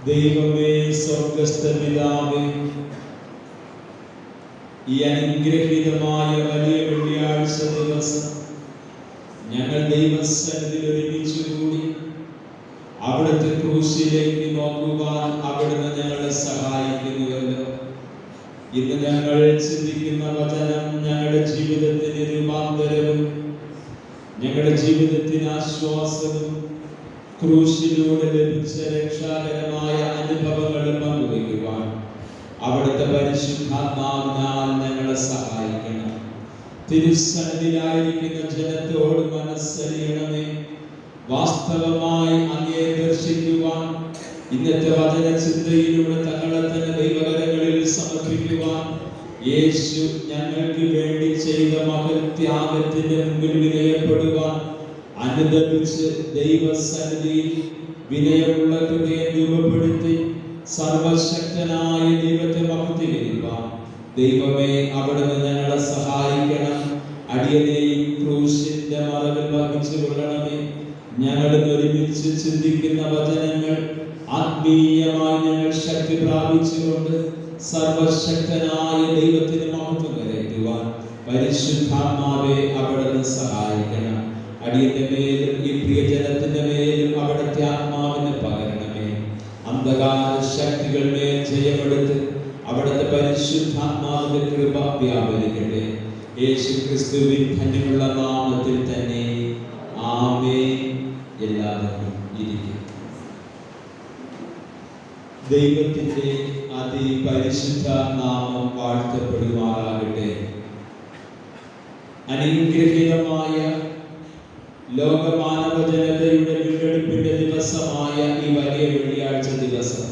ദൈവമേ, സ്വർഗ്ഗസ്ഥ പിതാവേ, ഈ അനുഗ്രഹീതമായ വലിയ വെള്ളിയാഴ്ച ദിവസം ഞങ്ങൾ ദൈവസന്നിധിയിൽ ഒരുമിച്ചുകൂടി അവിടുത്തെ ക്രൂശിലേക്ക് നോക്കുവാൻ അവിടുന്ന് ഞങ്ങളെ സഹായിക്കുന്നുവല്ലോ. ഇന്ന് ഞങ്ങൾ ചിന്തിക്കുന്ന വചനം ഞങ്ങളുടെ ജീവിതത്തിന് രൂപാന്തരവും ഞങ്ങളുടെ ജീവിതത്തിന് ആശ്വാസവും ക്രൂശിലൂടെ ലഭിച്ച രക്ഷാകരമായ അനുഭവങ്ങൾ പങ്കുവയ്ക്കുവാൻ അവിടുത്തെ പരിശുദ്ധാത്മാവിനാൽ ഞങ്ങളെ സഹായിക്കണം. തിരുസന്നിധിയിലായിരിക്കുന്ന ജനത്തോട് മനസ്സറിയണമേ. വാസ്തവമായി അങ്ങയെ ദർശിക്കുവാൻ ഇന്നത്തെ വചന ചിന്തയിലൂടെ തങ്ങളെ തന്നെ ദൈവകരങ്ങളിൽ സമർപ്പിക്കുവാൻ യേശു ഞങ്ങൾക്ക് വേണ്ടി ചെയ്ത മഹത്യാഗത്തിന്റെ മുമ്പിൽ വിനയപ്പെടുവാൻ അനുദപിച്ച് ദൈവസന്നിധിയിൽ വിനയമുള്ള ഹൃദയം രൂപപ്പെടുത്തി സർവശക്തനായ ദൈവത്തെ മഹത്വീകരിക്കാൻ ദൈവമേ അവിടുന്ന് ഞങ്ങളെ സഹായിക്കണം. അടിയനെയും ക്രൂശിന്റെ മറവിൽ വഹിച്ചു കൊള്ളണമേ. ഞങ്ങളിൽ ഒരുമിച്ച് ചിന്തിക്കുന്ന വചനങ്ങൾ ആത്മീയമായി ഞങ്ങൾ ശക്തി പ്രാപിച്ചുകൊണ്ട് സർവശക്തനായ ദൈവത്തിന് മഹത്വം കരയറ്റുവാൻ പരിശുദ്ധാത്മാവെ അവിടുന്ന് സഹായിക്കണം. അടിയന്റെ മേലും ഈ പ്രിയജനത്തിന്റെ മേലും അവിടുത്തെ ആത്മാവിനെ പകരണമേ. അന്ധകാര ശക്തികൾ മേൽ ജയമെടുത്ത് അവിടുത്തെ പരിശുദ്ധാത്മാവിന്റെ കൃപ വ്യാപരിക്കട്ടെ. യേശു ക്രിസ്തുവിൻ ധന്യമുള്ള നാമത്തിൽ തന്നെ ആമേൻ. എല്ലാവരും ഇരിക്കും. ദൈവത്തിന്റെ അതിപരിശുദ്ധ നാമം വാഴ്ത്തപ്പെടുമാറാകട്ടെ. അനുഗ്രഹീതമായ ലോകമാനവ ജനതയുടെ വീണ്ടെടുപ്പിന്റെ ദിവസമായ ഈ വലിയ വെള്ളിയാഴ്ച ദിവസം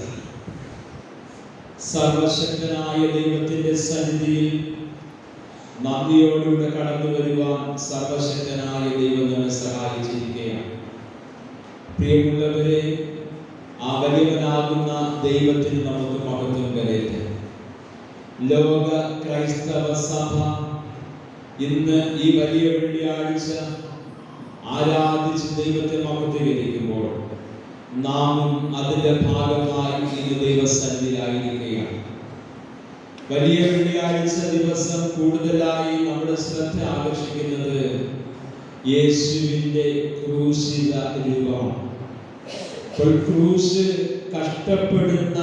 സർവശക്തനായ ദൈവത്തിന്റെ സന്നിധിയിൽ നന്ദിയോടുകൂടെ കടന്നു വരുവാൻ സർവശക്തനായ ദൈവം നമ്മെ സഹായിച്ചിരിക്കുകയാണ്. പ്രിയമുള്ളവരെ, ആ വലിയവനാകുന്ന ദൈവത്തിന് നമുക്ക് മഹത്വം കരയട്ടെ. ലോക ക്രൈസ്തവ സഭ ഇന്ന് ഈ വലിയ വെള്ളിയാഴ്ച ആരാധിച്ച് ദൈവത്തെ മഹത്വീകരിക്കുമ്പോൾ നാമും അതിന്റെ ഭാഗമായി ഇന്ന് ദൈവസന്നിധിയിലായിരിക്കുകയാണ്. വലിയ വെള്ളിയാഴ്ച ദിവസം കൂടുതലായി നമ്മുടെ ശ്രദ്ധ ആകർഷിക്കുന്നത് യേശുവിന്റെ ക്രൂശിത രൂപമാണ്. ക്രൂശ് കഷ്ടപ്പെടുന്ന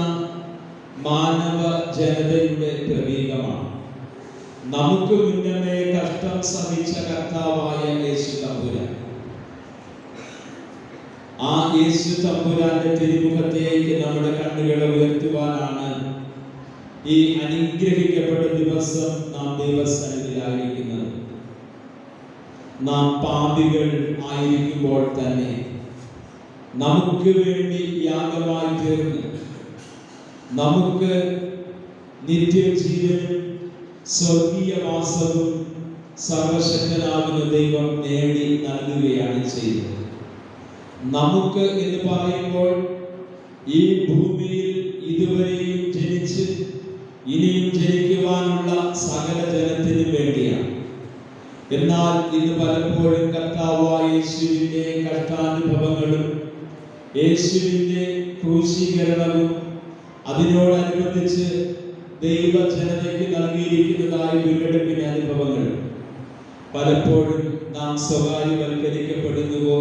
മാനവ ജനതയുടെ പ്രതീകമാണ്. നമുക്ക് മുന്നമേ കഷ്ടം സഹിച്ച കർത്താവായ യേശു തമ്പുരാൻ, ആ യേശു തമ്പുരാന്റെ തിരുമുഖത്തേക്ക് നമ്മുടെ കണ്ണുകളെ ഉയർത്തുവാനാണ് ഈ അനുഗ്രഹിക്കപ്പെട്ട ദിവസം നാം ദൈവസന്നിധിയിലായിരിക്കുന്നത്. നാം പാപികൾ ആയിരിക്കുമ്പോൾ തന്നെ നമുക്ക് വേണ്ടി യാഗമായി തീർന്ന് നമുക്ക് നിത്യജീവനും സ്വർഗീയവാസവും സർവശക്തനാകുന്ന ദൈവം നേടി നൽകുകയാണ് ചെയ്തത്. നമുക്ക് എന്ന് പറയുമ്പോൾ ഈ ഭൂമിയിൽ ഇതുവരെയും ജനിച്ച് ഇനിയും ജനിക്കുവാനുള്ള സകല ജനത്തിനു വേണ്ടിയാണ്. എന്നാൽ ഇത് പലപ്പോഴും കർത്താവായ യേശുവിന്റെ കഷ്ടാനുഭവങ്ങളും യേശുവിന്റെ ക്രൂശീകരണവും അതിനോടനുബന്ധിച്ച് ദൈവജനതയ്ക്ക് നൽകിയിരിക്കുന്നതായ വീണ്ടെടുപ്പിന്റെ അനുഭവങ്ങൾ പലപ്പോഴും നാം സ്വകാര്യവൽക്കരിക്കപ്പെടുന്നുവോ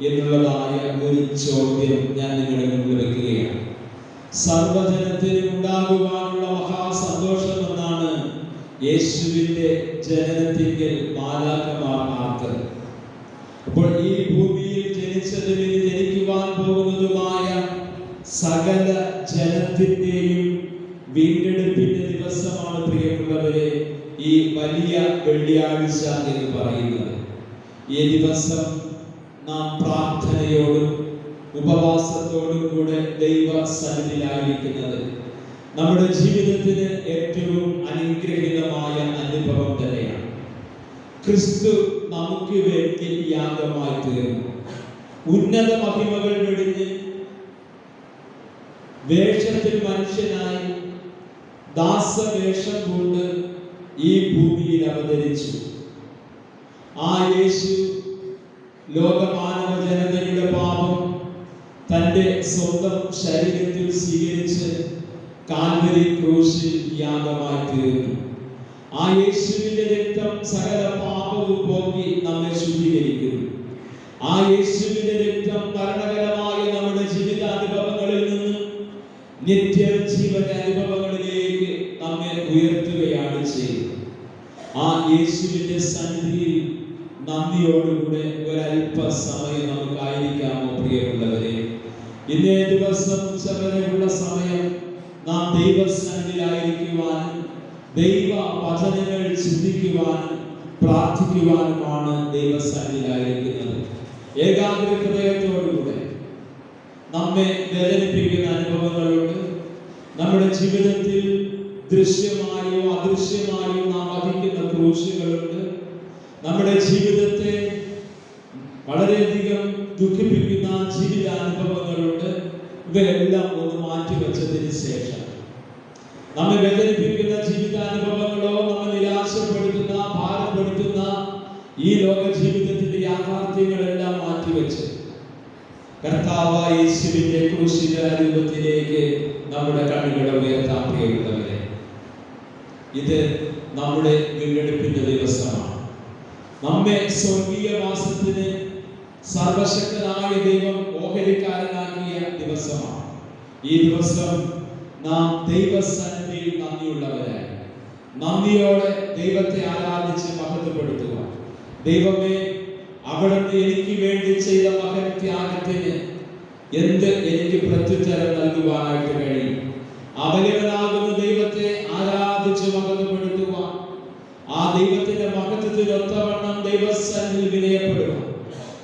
എന്നുള്ളതായ ഒരു ചോദ്യം ഞാൻ നിങ്ങളുടെ മുന്നിൽ വെക്കുകയാണ്. സർവജനത്തിന് ഉണ്ടാകുവാനുള്ള മഹാസന്തോഷം എന്നാണ് യേശുവിന്റെ ജനനത്തിങ്കിൽ മാലാഖമാർ ആർത്തത്. അപ്പോൾ ഈ ഭൂമിയിൽ ജനിച്ചതും ഇനി ജനിക്കുവാൻ പോകുന്നതുമായ സകല ജനത്തിന്റെയും വീണ്ടെടുപ്പിന്റെ ദിവസമാണ് പ്രിയമുള്ളവരെ ഈ വലിയ വെള്ളിയാഴ്ച എന്ന് പറയുന്നത്. ഈ ദിവസം നാം പ്രാർത്ഥനയോടും ഉപവാസത്തോടും കൂടെ ദൈവ സന്നിധിയിലായിരിക്കുന്നത് നമ്മുടെ ജീവിതത്തിന് ഏറ്റവും അനുഗ്രഹീതമായ അനുഭവം തന്നെയാണ്. ക്രിസ്തു നമുക്ക് വേണ്ടി യാഗമായി തീർന്നു. ഉന്നത മഹിമകൾ വെടിഞ്ഞ് വേഷത്തിൽ മനുഷ്യനായി ദാസവേഷം കൊണ്ട് ഈ ഭൂമിയിൽ അവതരിച്ചു. ആ യേശു ലോകമാനവ ജനതയുടെ പാപം തന്റെ സ്വന്തം ശരീരത്തിൽ കാൽവരി ക്രൂശിൽ യാഗമായി തീർന്നു. ആ യേശുവിന്റെ രക്തം സകല പാപവും പോക്കി നമ്മെ ശുദ്ധീകരിക്കുന്നു. ആ യേശുവിന്റെ രക്തം മരണകരമായ നമ്മുടെ ജീവിതാനുഭവങ്ങളിൽ നിന്ന് നിത്യജീവന്റെ അനുഭവങ്ങളിലേക്ക് നമ്മെ ഉയർത്തുകയാണ് ചെയ്യുന്നത്. ആ യേശുവിന്റെ സന്നിധിയിൽ നന്ദിയോടുകൂടെ ഒരല്പ സമയം നമുക്കായിരിക്കാമോ പ്രിയമുള്ളവരെ? ഇന്നേ ദിവസം ഉച്ചവരെയുള്ള സമയം നാം ദൈവസന്നിധിയിലായിരിക്കുവാനും ദൈവ വചനങ്ങൾ ചിന്തിക്കുവാനും പ്രാർത്ഥിക്കുവാനുമാണ് ദൈവസന്നിധിയിലായിരിക്കുന്നത്. ഏകാഗ്ര ഹൃദയത്തോടുകൂടെ നമ്മെ വേദനിപ്പിക്കുന്ന അനുഭവങ്ങളുണ്ട്. നമ്മുടെ ജീവിതത്തിൽ ദൃശ്യമായോ അദൃശ്യമായോ നാം വഹിക്കുന്ന ക്രൂശുകളുണ്ട്. നമ്മുടെ ജീവിതത്തെ വളരെയധികം ദുഃഖിപ്പിക്കുന്ന ജീവിതാനുഭവങ്ങളുണ്ട്. ഇവയെല്ലാം ഒന്ന് മാറ്റിവെച്ചതിന് ശേഷം നമ്മെ വേദനിപ്പിക്കുന്ന ജീവിതാനുഭവങ്ങളോ നമ്മെ നിരാശപ്പെടുത്തുന്ന ഭാരപ്പെടുത്തുന്ന ഈ ലോക ജീവിതത്തിന്റെ യാഥാർത്ഥ്യങ്ങളെല്ലാം മാറ്റിവെച്ച് കർത്താവായ യേശുവിന്റെ ക്രൂശിത രൂപത്തിലേക്ക് നമ്മുടെ കണ്ണുകളെ ഉയർത്താൻ പ്രിയമുള്ളവരെ, ഇത് നമ്മുടെ വീണ്ടെടുപ്പിന്റെ ദിവസമാണ്. നമ്മെ സ്വർഗീയ വാസത്തിന് സർവശക്തനായ ദൈവം ഓഹരിക്കാരനാക്കിയ ദിവസമാണ്. ഈ ദിവസം നാം ദൈവസന്നിധിയിൽ നന്ദിയുള്ളവരായി നന്ദിയോടെ ദൈവത്തെ ആരാധിച്ച് മഹത്വപ്പെടുത്തുക. ദൈവമേ, അവിടുന്ന് എനിക്ക് വേണ്ടി ചെയ്ത മകൻ ത്യാഗത്തിന് എന്ത് എനിക്ക് പ്രത്യുത്തരം നൽകുവാനായിട്ട് കഴിയും? അവനവനാകുന്ന ദൈവത്തെ ആരാധിച്ച് മഹത്വപ്പെടുത്തുക. ആ ദൈവത്തിന്റെ മഹത്വത്തിനൊത്തവണ്ണം ദൈവസന്നിധിയിൽ വിനയപ്പെടുക.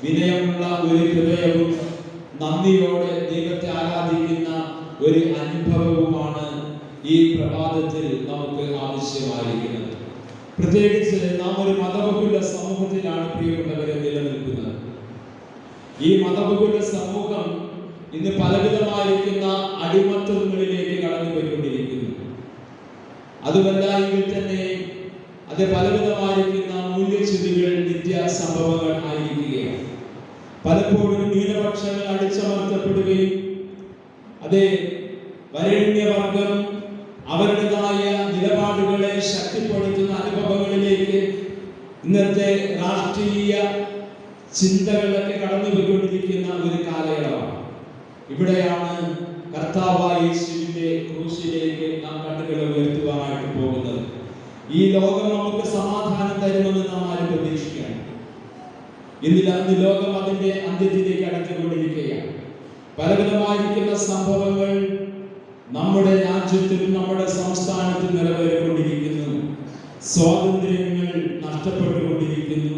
വിനയമുള്ള ഒരു ഹൃദയവും നന്ദിയോടെ ദൈവത്തെ ആരാധിക്കുന്ന ഒരു അനുഭവവുമാണ് ഈ പ്രഭാതത്തിൽ നമുക്ക് ആവശ്യമായിരിക്കുന്നത്. പ്രത്യേകിച്ച് നാം ഒരു മതബഹുല സമൂഹത്തിലാണ് പ്രിയപ്പെട്ടവരെ നിലനിൽക്കുന്നത്. ഈ മതബഹുല സമൂഹം ഇന്ന് പലവിധമായിരിക്കുന്ന അടിമത്തങ്ങളിലേക്ക് കടന്നുപോയിക്കൊണ്ടിരിക്കുന്നു. അതുമല്ല എങ്കിൽ തന്നെ അത് പലവിധമായിരിക്കുന്ന മൂല്യച്യുതികൾ നിത്യ സംഭവങ്ങൾ ആയിരിക്കുകയാണ്. പലപ്പോഴും ന്യൂനപക്ഷങ്ങൾ അടിച്ചമർത്തപ്പെടുകയും അതേ വരേണ്യവർഗം അവരുടേതായ നിലപാടുകളെ ശക്തിപ്പെടുത്തുന്ന അനുഭവങ്ങളിലേക്ക് ഇന്നത്തെ രാഷ്ട്രീയ ചിന്തകളൊക്കെ കടന്നുപോയിക്കൊണ്ടിരിക്കുന്ന ഒരു കാലയളവാണ്. ഇവിടെയാണ് കർത്താവായ യേശുവിന്റെ ക്രൂശിലേക്ക് നാം കണ്ണുകളെ ഉയർത്തുവാനായിട്ട് പോകുന്നത്. ഈ ലോകം നമുക്ക് സമാധാനം തരുമെന്ന് നാം ആരും പ്രതീക്ഷിക്കുകയാണ്. ഇന്ന് ലോകം അതിന്റെ അന്ത്യത്തിലേക്ക് അടുത്തുകൊണ്ടിരിക്കുകയാണ്. പലവിധമായിരിക്കുന്ന സംഭവങ്ങൾ നമ്മുടെ രാജ്യത്തിലും നമ്മുടെ സംസ്ഥാനത്തും നിലവേറിക്കൊണ്ടിരിക്കുന്നു. സ്വാതന്ത്ര്യങ്ങൾ നഷ്ടപ്പെട്ടുകൊണ്ടിരിക്കുന്നു.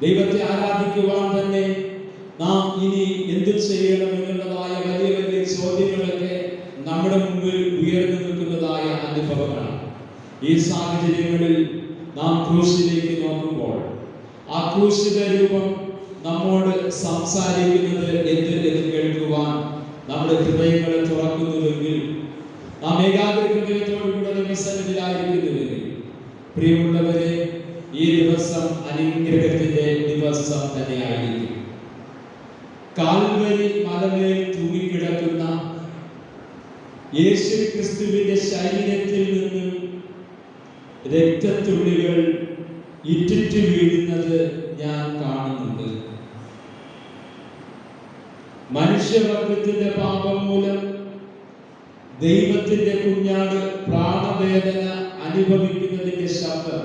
ദൈവത്തെ ആരാധിക്കുവാൻ തന്നെ നാം ഇനി എന്ത് ചെയ്യണം എന്നുള്ളതായ വലിയ വലിയ ചോദ്യങ്ങളൊക്കെ നമ്മുടെ മുമ്പിൽ ഉയർന്നു നിൽക്കുന്നതായ അനുഭവങ്ങളാണ്. ഈ സാഹചര്യങ്ങളിൽ നാം ക്രൂശിലേക്ക് നോക്കുമ്പോൾ ആ ക്രൂശിത രൂപം നമ്മോട് സംസാരിക്കുന്നത് എന്ത് എന്ന് കേൾക്കുവാൻ നമ്മുടെ ഹൃദയങ്ങളെ തുറക്കുന്നുവെങ്കിൽ, നാം ഏകാഗ്ര ഹൃദയത്തോടുകൂടെ ദൈവസന്നിധിയിലായിരിക്കുന്നുവെങ്കിൽ, പ്രിയമുള്ളവരെ, ഈ ദിവസം അനുഗ്രഹത്തിന്റെ ദിവസം തന്നെയായിരിക്കും. കാൽവരി മലമേൽ തൂങ്ങിക്കിടക്കുന്ന യേശു ക്രിസ്തുവിന്റെ ശരീരത്തിൽ നിന്നും രക്തത്തുള്ളികൾ ഇറ്റിറ്റ് വീഴുന്നത് ഞാൻ കാണുന്നുണ്ട്. മനുഷ്യവർഗത്തിന്റെ പാപം മൂലം ദൈവത്തിന്റെ കുഞ്ഞാട് പ്രാണവേദന അനുഭവിക്കുന്നതിന്റെ ശബ്ദം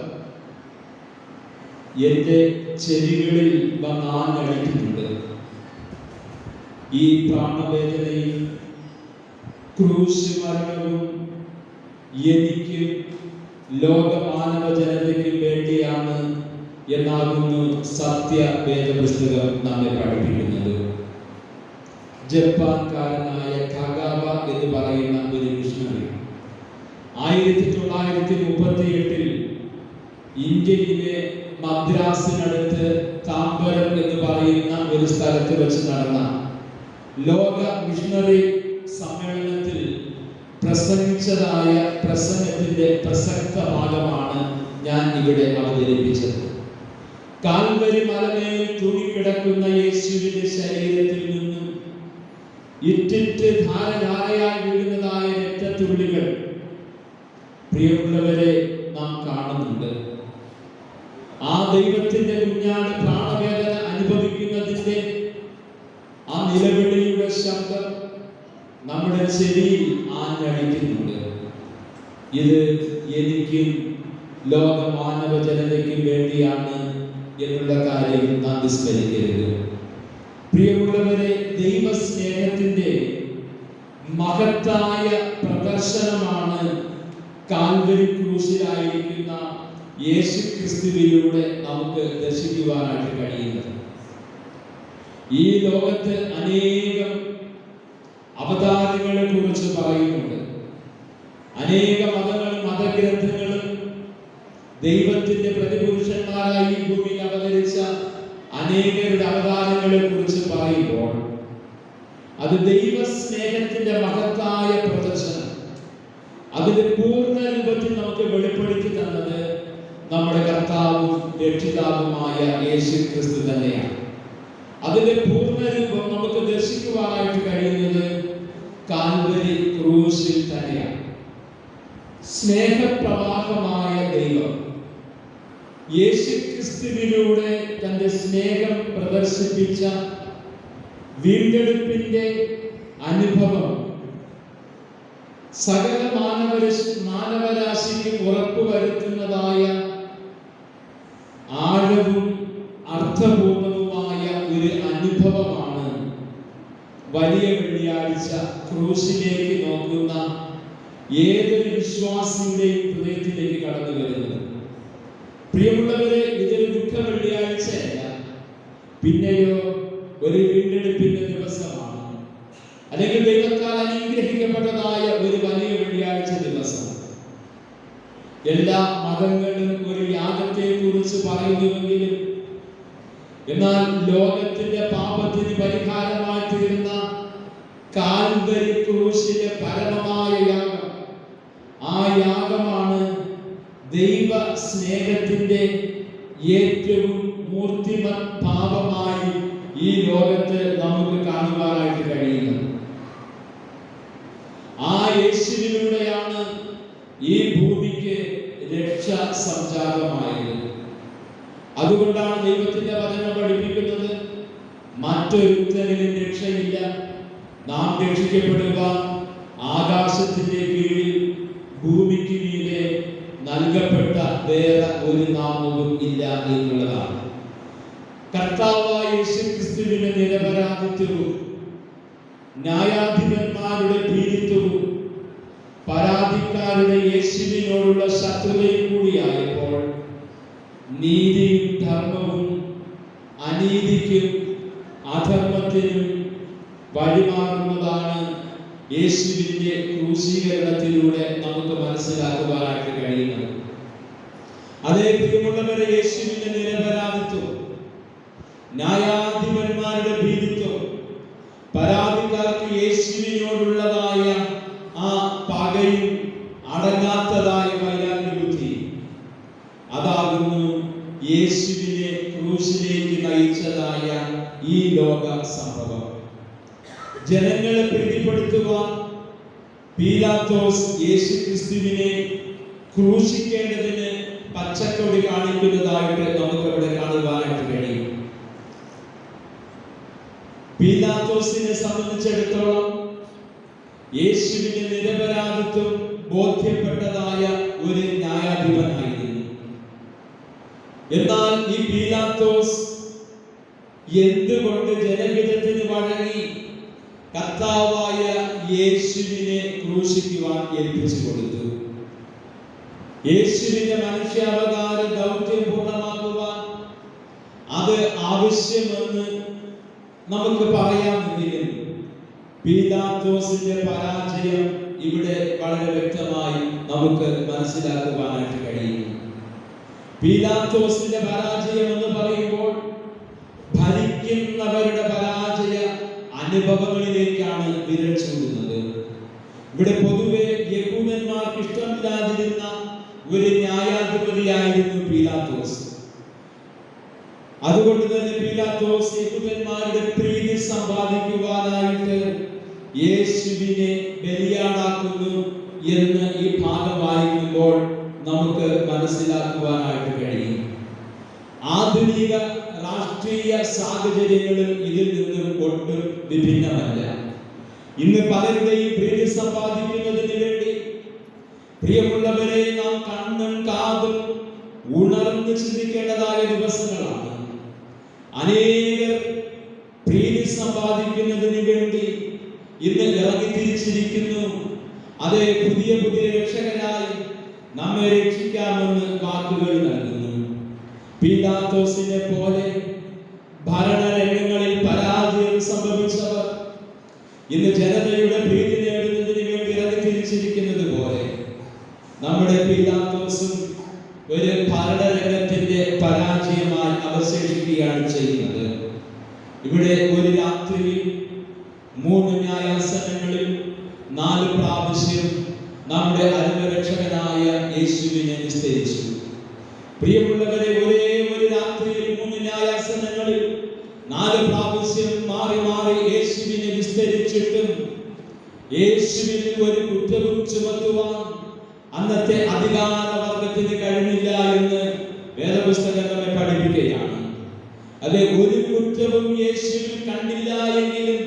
എന്റെ ചെവികളിൽ വന്നാഞ്ഞടിക്കുന്നുണ്ട്. ഈ പ്രാണവേദനയും ക്രൂശ് മരണവും എനിക്ക് ലോകമാനവ ജനതയ്ക്ക് വേണ്ടിയാണ് എന്നാകുന്നു സത്യ വേദപുസ്തകം നമ്മെ പഠിപ്പിക്കുന്നത്. ജപ്പാൻകാരനായ കഗാവ എന്ന് പറയുന്ന ഒരു മിഷണറി 1938 ഇന്ത്യയിലെ മദ്രാസിനടുത്ത് താമ്പരം എന്ന് പറയുന്ന ഒരു സ്ഥലത്ത് വെച്ച് നടന്ന ലോക മിഷണറി സമ്മേളനത്തിൽ പ്രസംഗിച്ചതായ പ്രസംഗത്തിന്റെ പ്രസക്ത ഭാഗമാണ് ഞാൻ ഇവിടെ അവതരിപ്പിച്ചത്. കാൽവരി മലമേൽ തൂങ്ങിക്കിടക്കുന്ന യേശുവിന്റെ ശരീരത്തിൽ നിന്നും ഇറ്റിറ്റ് ധാരധാരയായി വീഴുന്നതായ രക്തം തുള്ളികൾ പ്രിയമുള്ളവരെ നാം കാണുന്നുണ്ട്. ആ ദൈവത്തിന്റെ കുഞ്ഞാട് പ്രാണവേദന അനുഭവിക്കുന്നതിന്റെ ആ നിലവിളിയുടെ ശബ്ദം നമ്മുടെ ചെവിയിൽ ആഞ്ഞടിക്കുന്നുണ്ട്. ഇത് എനിക്കും ലോക മാനവ ജനതയ്ക്കും വേണ്ടിയാണ് എന്നുള്ള കാര്യം നാം വിസ്മരിക്കരുത്. പ്രിയമുള്ളവരെ, ദൈവസ്നേഹത്തിന്റെ മഹത്തായ പ്രദർശനമാണ് കാൽവരി ക്രൂശിലായിരിക്കുന്ന യേശു ക്രിസ്തുവിലൂടെ നമുക്ക് ദർശിക്കുവാനായിട്ട് കഴിയുന്നത്. ഈ ലോകത്ത് അനേകം അവതാരങ്ങളെ കുറിച്ച് പറയുന്നുണ്ട്. അനേക മതങ്ങളും മതഗ്രന്ഥങ്ങളും ദൈവത്തിന്റെ പ്രതിപുരുഷന്മാരായി ഈ ഭൂമിയിൽ അവതരിച്ച അനേകരുടെ അവതാരങ്ങളെ കുറിച്ച് പറയുമ്പോൾ അത് ദൈവസ്നേഹത്തിന്റെ മഹത്തായ പ്രദർശനം, അതിന്റെ പൂർണ്ണ രൂപത്തിൽ നമുക്ക് വെളിപ്പെടുത്തി തന്നത് നമ്മുടെ കർത്താവും രക്ഷിതാവുമായ യേശു ക്രിസ്തു തന്നെയാണ്. അതിന്റെ പൂർണ്ണ രൂപം നമുക്ക് ദർശിക്കുവാനായിട്ട് കഴിയുന്നത് കാൽവരി ക്രൂശിൽ തന്നെയാണ്. സ്നേഹപ്രവാഹമായ ദൈവം യേശു ക്രിസ്തുവിലൂടെ തന്റെ സ്നേഹം പ്രദർശിപ്പിച്ച വീണ്ടെടുപ്പിന്റെ അനുഭവം സകല മാനവരാശിക്ക് ഉറപ്പുവരുത്തുന്നതായ ആഴവും അർത്ഥപൂർണവുമായ ഒരു അനുഭവമാണ് വലിയ വെള്ളിയാഴ്ച ക്രൂശിലേക്ക് നോക്കുന്ന ഏതൊരു വിശ്വാസിയുടെയും ഹൃദയത്തിലേക്ക് കടന്നു വരുന്നത്. പ്രിയമുള്ളവരെ, ഇതൊരു ദുഃഖ വെള്ളിയാഴ്ചയല്ല, പിന്നെയോ ഒരു വീണ്ടെടുപ്പിന്റെ ദിവസമാണ്, അല്ലെങ്കിൽ ദൈവത്താൽ അനുഗ്രഹിക്കപ്പെട്ടതായ ഒരു വലിയ വെള്ളിയാഴ്ച ദിവസം. എല്ലാ മതങ്ങളും ഒരു യാഗത്തെ കുറിച്ച് പറയുന്നുവെങ്കിലും എന്നാൽ ലോകത്തിന്റെ പാപത്തിന് പരിഹാരമായി തീരുന്ന കാൽവരി ക്രൂശിലെ പരമമായ യാഗം, ആ യാഗമാണ് ദൈവ സ്നേഹത്തിന്റെ ഏറ്റവും മൂർത്തിമത് ഭാവമായി ഈ ലോകത്ത് നമുക്ക് കാണുവാനായിട്ട് കഴിയുന്നത്. ആ യേശുവിലൂടെയാണ് ഈ ഭൂമിക്ക് രക്ഷ സംജാതമായത്. അതുകൊണ്ടാണ് ദൈവത്തിന്റെ വചനം പഠിപ്പിക്കുന്നത്, മറ്റൊരുത്തരിലും രക്ഷയില്ല, നാം രക്ഷിക്കപ്പെടുക ആകാശത്തിന്റെ കീഴിൽ ഭൂമിക്ക് മീതെ നൽകപ്പെട്ട വേറെ ഒരു നാമവും ഇല്ല എന്നുള്ളതാണ്. കർത്താവായ യേശു ക്രിസ്തുവിന്റെ നിരപരാധിത്വവും ന്യായാധിപന്മാരുടെ ഭീരുത്വവും പരാതിക്കാരുടെ യേശുവിനോടുള്ള ശത്രുതയും കൂടിയായപ്പോൾ നീതിയും ധർമ്മവും അനീതിക്കും അധർമ്മത്തിനും വഴിമാറുന്നതാണ് യേശുവിന്റെ ക്രൂശീകരണത്തിലൂടെ നമുക്ക് മനസ്സിലാക്കുവാനായിട്ട് കഴിയുന്നത്. അതേ പ്രിയമുള്ളവരെ, യേശുവിന്റെ നിരപരാധിത്വം, ന്യായാധിപന്മാരുടെ ഭീരുത്വം, പരാതിക്കാർക്ക് യേശുവിനോടുള്ളതായ ആ പകയും അടങ്ങാത്തതായ വൈരാഗ്യബുദ്ധി, അതാകുന്നു യേശുവിനെ ക്രൂശിലേക്ക് നയിച്ചതായ ഈ ലോക സംഭവം. ജനങ്ങളെ പ്രീതിപ്പെടുത്തുവാൻ പീലാത്തോസ് യേശു ക്രിസ്തുവിനെ ക്രൂശിക്കേണ്ടതിന് പച്ചക്കൊടി കാണിക്കുന്നതായിട്ട് നമുക്ക് അവിടെ കാണുവാനായിട്ട് കഴിയും. പീലാത്തോസിനെ സംബന്ധിച്ചിടത്തോളം യേശുവിന്റെ നിരപരാധിത്വം ബോധ്യപ്പെട്ടതായ ഒരു ന്യായാധിപനായിരുന്നു. എന്നാൽ ഈ പീലാത്തോസ് എന്തുകൊണ്ട് ജനഹിതത്തിന് വഴങ്ങി കർത്താവായ യേശുവിനെ ക്രൂശിക്കുവാൻ ഏൽപ്പിച്ചു കൊടുത്തു? യേശുവിന്റെ മനുഷ്യാവതാര ദൗത്യം പൂർണ്ണമാക്കുവാൻ അത് ആവശ്യമെന്ന് നമുക്ക് പറയാമെങ്കിലും പീലാത്തോസിന്റെ പരാജയം ഇവിടെ വളരെ വ്യക്തമായി നമുക്ക് മനസ്സിലാക്കുവാനായിട്ട് കഴിയും. പീലാത്തോസിന്റെ പരാജയം എന്ന് പറയുമ്പോൾ ഭരിക്കുന്നവരുടെ പരാജയ അനുഭവങ്ങളിലേക്കാണ് വിരൽ ചൂണ്ടുന്നത്. ഇവിടെ പൊതുവെ യഹൂദന്മാർക്ക് ഇഷ്ടമില്ലാതിരുന്ന ഒരു ന്യായാധിപതിയായിരുന്നു പീലാത്തോസ്. അതുകൊണ്ട് തന്നെ പീലാത്തോസ് യഹൂദന്മാരുടെ പ്രീതി സമ്പാദിക്കുവാനായിട്ട് യേശുവിനെ ബലിയാടാക്കുന്നു, എന്ന് ഈ ഭാഗം വായിക്കുമ്പോൾ നമുക്ക് മനസ്സിലാക്കുവാനായിട്ട് കഴിയും. ആധുനിക രാഷ്ട്രീയ സാഹചര്യങ്ങളും ഇതിൽ നിന്നും ഒട്ടും വിഭിന്നമല്ല. ഇന്ന് പലരുടെയും പ്രീതി സമ്പാദിക്കുന്നതിന് വേണ്ടി പ്രിയമുള്ളവരെ നാം കണ്ണും കാതും ഉണർന്ന് ചിന്തിക്കേണ്ടതായ ദിവസങ്ങളാണ്. അനേകർ പ്രീതി സമ്പാദിക്കുന്നതിന് വേണ്ടി ഇന്ന് ഇറങ്ങിത്തിരിച്ചിരിക്കുന്നു. അതേ പുതിയ പുതിയ രക്ഷകരായി നമ്മെ രക്ഷിക്കാമെന്ന് വാക്കുകൾ നൽകുന്നു. പീലാത്തോസിനെ പോലെ ഭരണരംഗങ്ങളിൽ പരാജയം സംഭവിച്ചവർ ഇന്ന് ജനതയുടെ പ്രീതി നേടുന്നതിന് വേണ്ടി ഇറങ്ങിത്തിരിച്ചിരിക്കുന്നത് പോലെ നമ്മുടെ പീലാത്തോസും ഒരു ഭരണരംഗത്തിന്റെ പരാജയമായി അവശേഷിക്കുകയാണ് ചെയ്യുന്നത്. ഇവിടെ ഒരു രാത്രിയിൽ 3 ന്യായാസനങ്ങളിൽ 4 പ്രാവശ്യം നമ്മുടെ അരുമരക്ഷകനായ യേശുവിനെ നിസ്തരിച്ചു. പ്രിയമുള്ളവരെ, ഒരേ ഒരു രാത്രിയിൽ 3 ന്യായാസനങ്ങളിൽ 4 പ്രാവശ്യം മാറി മാറി യേശുവിനെ വിസ്തരിച്ചിട്ടും യേശുവിൽ ഒരു കുറ്റവും ചുമത്തുവാൻ അന്നത്തെ അധികാരവർഗത്തിന് കഴിഞ്ഞില്ല എന്ന് വേദപുസ്തകം നമ്മെ പഠിപ്പിക്കുകയാണ്. അതെ, ഒരു കുറ്റവും യേശുവിൽ കണ്ടില്ല എങ്കിലും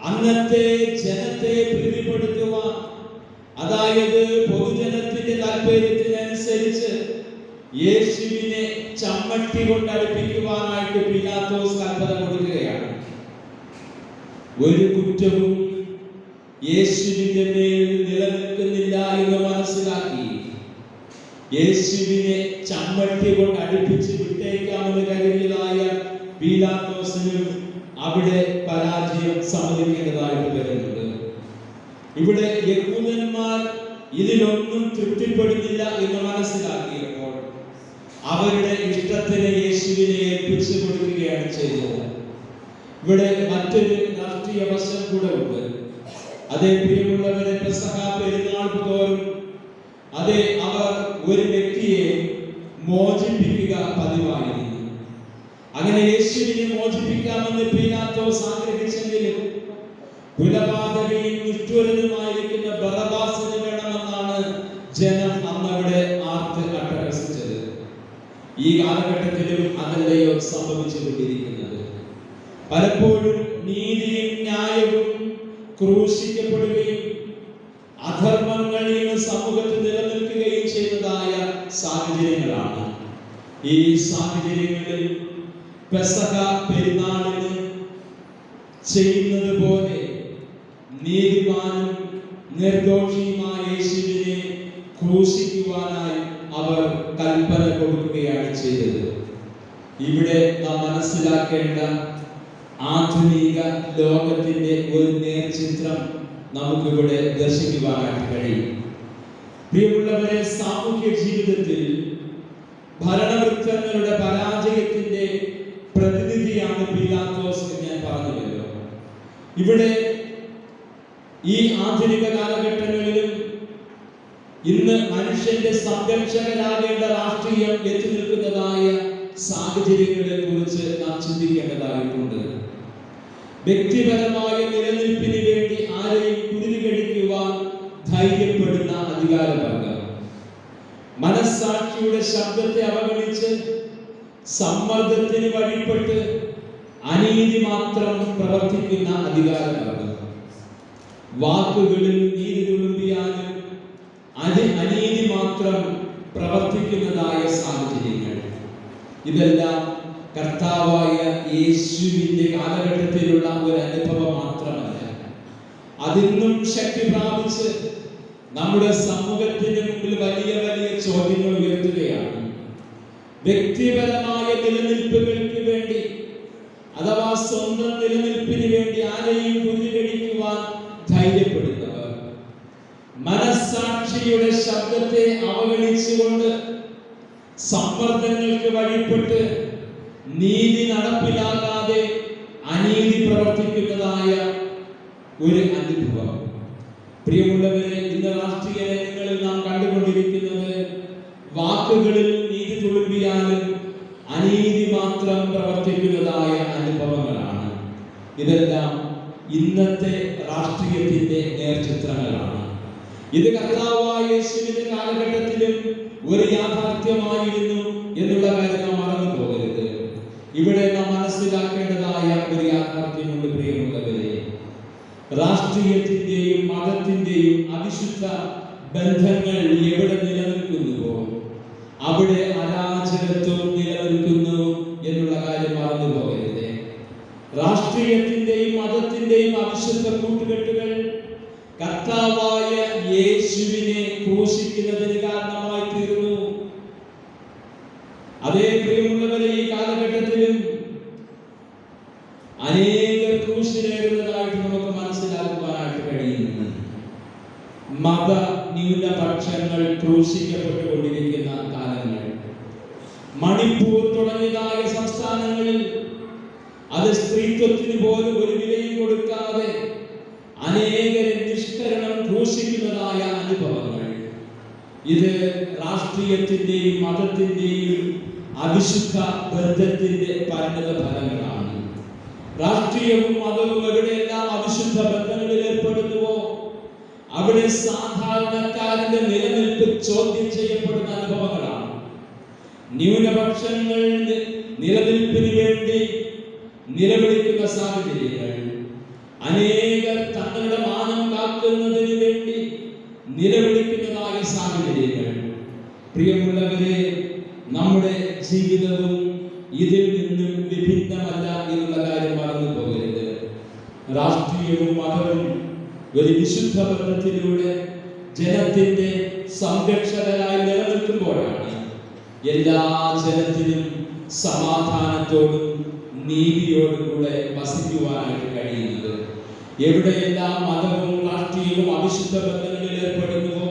അന്നത്തെ ജനത്തെ പ്രീതിപ്പെടുത്തുവാൻ, അതായത് പൊതുജനത്തിന്റെ താല്പര്യത്തിനനുസരിച്ച് യേശുവിനെ ചമ്മട്ടി കൊണ്ട് അടുപ്പിക്കുവാനായിട്ട് പീലാത്തോസ് കൽപ്പന കൊടുക്കുകയാണ്. ഒരു കുറ്റവും യേശുവിന്റെ മേൽ നിലനിൽക്കുന്നില്ല എന്ന് മനസ്സിലാക്കി യേശുവിനെ ചമ്മട്ടി കൊണ്ട് അടുപ്പിച്ച് വിട്ടേക്കാമെന്ന് കരുതിയതായ പീലാത്തോസിനും അവിടെ പരാജയം സമ്മതിക്കേണ്ടതായിട്ട് വരുന്നുണ്ട്. ഇവിടെ യഹൂദന്മാർ ഇതിലൊന്നും തൃപ്തിപ്പെടുന്നില്ല എന്ന് മനസ്സിലാക്കിയപ്പോൾ അവരുടെ ഇഷ്ടത്തിന് യേശുവിനെ ഏൽപ്പിച്ചു കൊടുക്കുകയാണ് ചെയ്തത്. ഇവിടെ മറ്റൊരു രാഷ്ട്രീയ വശം കൂടെ ഉണ്ട്. അതേ പ്രിയമുള്ളവരെ, പെസഹ പെരുന്നാൾ തോറും അതേ അവർ ഒരു വ്യക്തിയെ മോചിപ്പിക്കുക പതിവായിരുന്നു. അങ്ങനെ യേശുവിനെ മോചിപ്പിക്കാമെന്ന് പീലാത്തോസ് ആഗ്രഹിച്ചെങ്കിലും കുലപാതകയും നിഷ്ഠൂരനുമായിരിക്കുന്ന ബറബ്ബാസിനെ വേണമെന്നാണ് ജനം അന്നവിടെ ആർത്ത് അട്ടഹസിച്ചത്. ഈ കാലഘട്ടത്തിലും അതല്ലയോ സംഭവിച്ചുകൊണ്ടിരിക്കുന്നത്. പലപ്പോഴും നീതിയും ന്യായവും ക്രൂശിക്കപ്പെടുകയും അധർമ്മങ്ങൾ ഇന്ന് സമൂഹത്തിൽ നിലനിൽക്കുകയും ചെയ്യുന്നതായ സാഹചര്യങ്ങളാണ്. ഈ സാഹചര്യങ്ങളിൽ പെസഹ പെരുന്നാളിന് ചെയ്യുന്നത് പോലെ നീതിമാനും നിർദോഷിയുമായ യേശുവിനെ ക്രൂശിക്കുവാനായി അവർ കൽപ്പന കൊടുക്കുകയാണ് ചെയ്തത്. ഇവിടെ നാം മനസ്സിലാക്കേണ്ട ആധുനിക ലോകത്തിന്റെ ഒരു നേർചിത്രം നമുക്കിവിടെ ദർശിക്കുവാനായിട്ട് കഴിയും. പ്രിയമുള്ളവരെ, സാമൂഹ്യ ജീവിതത്തിൽ ഭരണവൃത്തങ്ങളുടെ പരാജയത്തിന്റെ പ്രതിനിധിയാണ് പീലാത്തോസ് എന്ന് ഞാൻ പറഞ്ഞല്ലോ. ഇവിടെ ഈ ആധുനിക കാലഘട്ടങ്ങളിലും ഇന്ന് മനുഷ്യന്റെ സംരക്ഷകരാകേണ്ട രാഷ്ട്രീയം എത്തി നിൽക്കുന്നതായ സാഹചര്യങ്ങളെ കുറിച്ച് നാം ചിന്തിക്കേണ്ടതായിട്ടുണ്ട്. വ്യക്തിപരമായ നിലനിൽപ്പിന് വേണ്ടി ആരെയും കുരുതി കഴിക്കുവാൻ ധൈര്യപ്പെടുന്ന അധികാരവർഗം, മനസ്സാക്ഷിയുടെ ശബ്ദത്തെ അവഗണിച്ച് സമ്മർദ്ദത്തിന് വഴിപ്പെട്ട് അനീതി മാത്രം പ്രവർത്തിക്കുന്ന അധികാരവർഗം, വാക്കുകളിൽ നീതി തുളുമ്പിയാലും അനീതി മാത്രം പ്രവർത്തിക്കുന്നതായ സാഹചര്യങ്ങൾ, ഇതെല്ലാം കർത്താവായ യേശുവിന്റെ കാലഘട്ടത്തിലുള്ള ഒരു അനുഭവം മാത്രമല്ല, അതിന്നും ശക്തി പ്രാപിച്ച് നമ്മുടെ സമൂഹത്തിന് മുമ്പിൽ വലിയ വലിയ ചോദ്യങ്ങൾ ഉയർത്തുകയാണ്. വ്യക്തിപരമായ നിലനിൽപ്പുകൾക്ക് വേണ്ടി, അഥവാ സ്വന്തം നിലനിൽപ്പിന് വേണ്ടി ആരെയും കുരുതി കഴിക്കുവാൻ ധൈര്യപ്പെടുന്നവർ, മനസ്സാക്ഷിയുടെ ശബ്ദത്തെ അവഗണിച്ചുകൊണ്ട് സമ്മർദ്ദങ്ങൾക്ക് വഴിപ്പെട്ട് നീതി നടപ്പിലാകാതെ അനീതി പ്രവർത്തിക്കുന്നതായ ഒരു അനുഭവം. പ്രിയമുള്ളവരെ, ഇന്ന് രാഷ്ട്രീയ രംഗങ്ങളിൽ നാം കണ്ടുകൊണ്ടിരിക്കുന്നത് വാക്കുകളിൽ നീതി തുളുമ്പിയാലും അനീതി മാത്രം പ്രവർത്തിക്കുന്നതായ അനുഭവങ്ങളാണ്. ഇതെല്ലാം ഇന്നത്തെ രാഷ്ട്രീയത്തിന്റെ നേർചിത്രങ്ങളാണ്. ഇത് കർത്താവായ യേശുവിന്റെ കാലഘട്ടത്തിലും ഒരു യാഥാർത്ഥ്യമായിരുന്നു എന്നുള്ള കാര്യം നാം മറന്നു പോകരുത്. ഇവിടെ നാം മനസ്സിലാക്കേണ്ടതായ ഒരു യാഥാർത്ഥ്യമുണ്ട് പ്രിയമുള്ളവരെ. രാഷ്ട്രീയത്തിന്റെയും മതത്തിന്റെയും അവിശുദ്ധ ബന്ധങ്ങൾ എവിടെ നിലനിൽക്കുന്നുവോ അവിടെ അരാജകത്വം നിലനിൽക്കുന്നു എന്നുള്ള കാര്യം മറന്നു പോകരുത്. രാഷ്ട്രീയത്തിന്റെയും മതത്തിന്റെയും അവിശുദ്ധ കൂട്ടുകെട്ടുകൾ കർത്താവായ യേശുവിനെ ക്രൂശിക്കുന്നതിന് കാരണമായി തീർന്നു. അതേ പ്രിയമുള്ളവരെ, ഈ കാലഘട്ടത്തിലും അനേകർ ക്രൂശിലേറുന്നതായിട്ട് നമുക്ക് മനസ്സിലാക്കുവാനായിട്ട് കഴിയുന്നു. മത ന്യൂനപക്ഷങ്ങൾ ക്രൂശിക്കപ്പെട്ടുകൊണ്ടിരിക്കുന്ന കാലങ്ങൾ, മണിപ്പൂർ തുടങ്ങിയതായ സംസ്ഥാനങ്ങളിൽ അത് സ്ത്രീത്വത്തിന് പോലും ഒരു വിലയും കൊടുക്കാതെ അനേകരെ നിഷ്കരണം ക്രൂശിക്കുന്നതായ അനുഭവങ്ങൾ, ഇത് രാഷ്ട്രീയത്തിന്റെയും മതത്തിന്റെയും അവിശുദ്ധ ബന്ധത്തിന്റെ പരിണത ഫലങ്ങളാണ്. രാഷ്ട്രീയവും മതവും എവിടെയെല്ലാം അവിശുദ്ധ ബന്ധങ്ങളിൽ ഏർപ്പെടുന്നുവോ അവിടെ സാധാരണക്കാരന്റെ നിലനിൽപ്പ് ചോദ്യം ചെയ്യപ്പെടുന്ന അനുഭവങ്ങളാണ്. ന്യൂനപക്ഷങ്ങൾ നിലനിൽപ്പിന് വേണ്ടി നിലവിളിക്കുന്ന സാഹചര്യങ്ങൾ, അനേകർ തങ്ങളുടെ മാനം കാക്കുന്നതിന് വേണ്ടി നിലവിളിക്കുന്നതായ സാഹചര്യങ്ങൾ. പ്രിയമുള്ളവരെ, നമ്മുടെ ജീവിതവും ഇതിൽ നിന്നും വിഭിന്നമല്ല എന്നുള്ള കാര്യം മറന്നു പോകരുത്. രാഷ്ട്രീയവും മതവും ഒരു വിശുദ്ധ ബന്ധത്തിലൂടെ ജനത്തിന്റെ സംരക്ഷകരായി നിലനിൽക്കുമ്പോഴാണ് എല്ലാ ജനത്തിനും സമാധാനത്തോടും നീതിയോടും കൂടെ വസിക്കുവാനായിട്ട് കഴിയുന്നത്. എവിടെയെല്ലാം മതവും രാഷ്ട്രീയവും അവിശുദ്ധ ബന്ധങ്ങളിൽ ഏർപ്പെടുന്നുവോ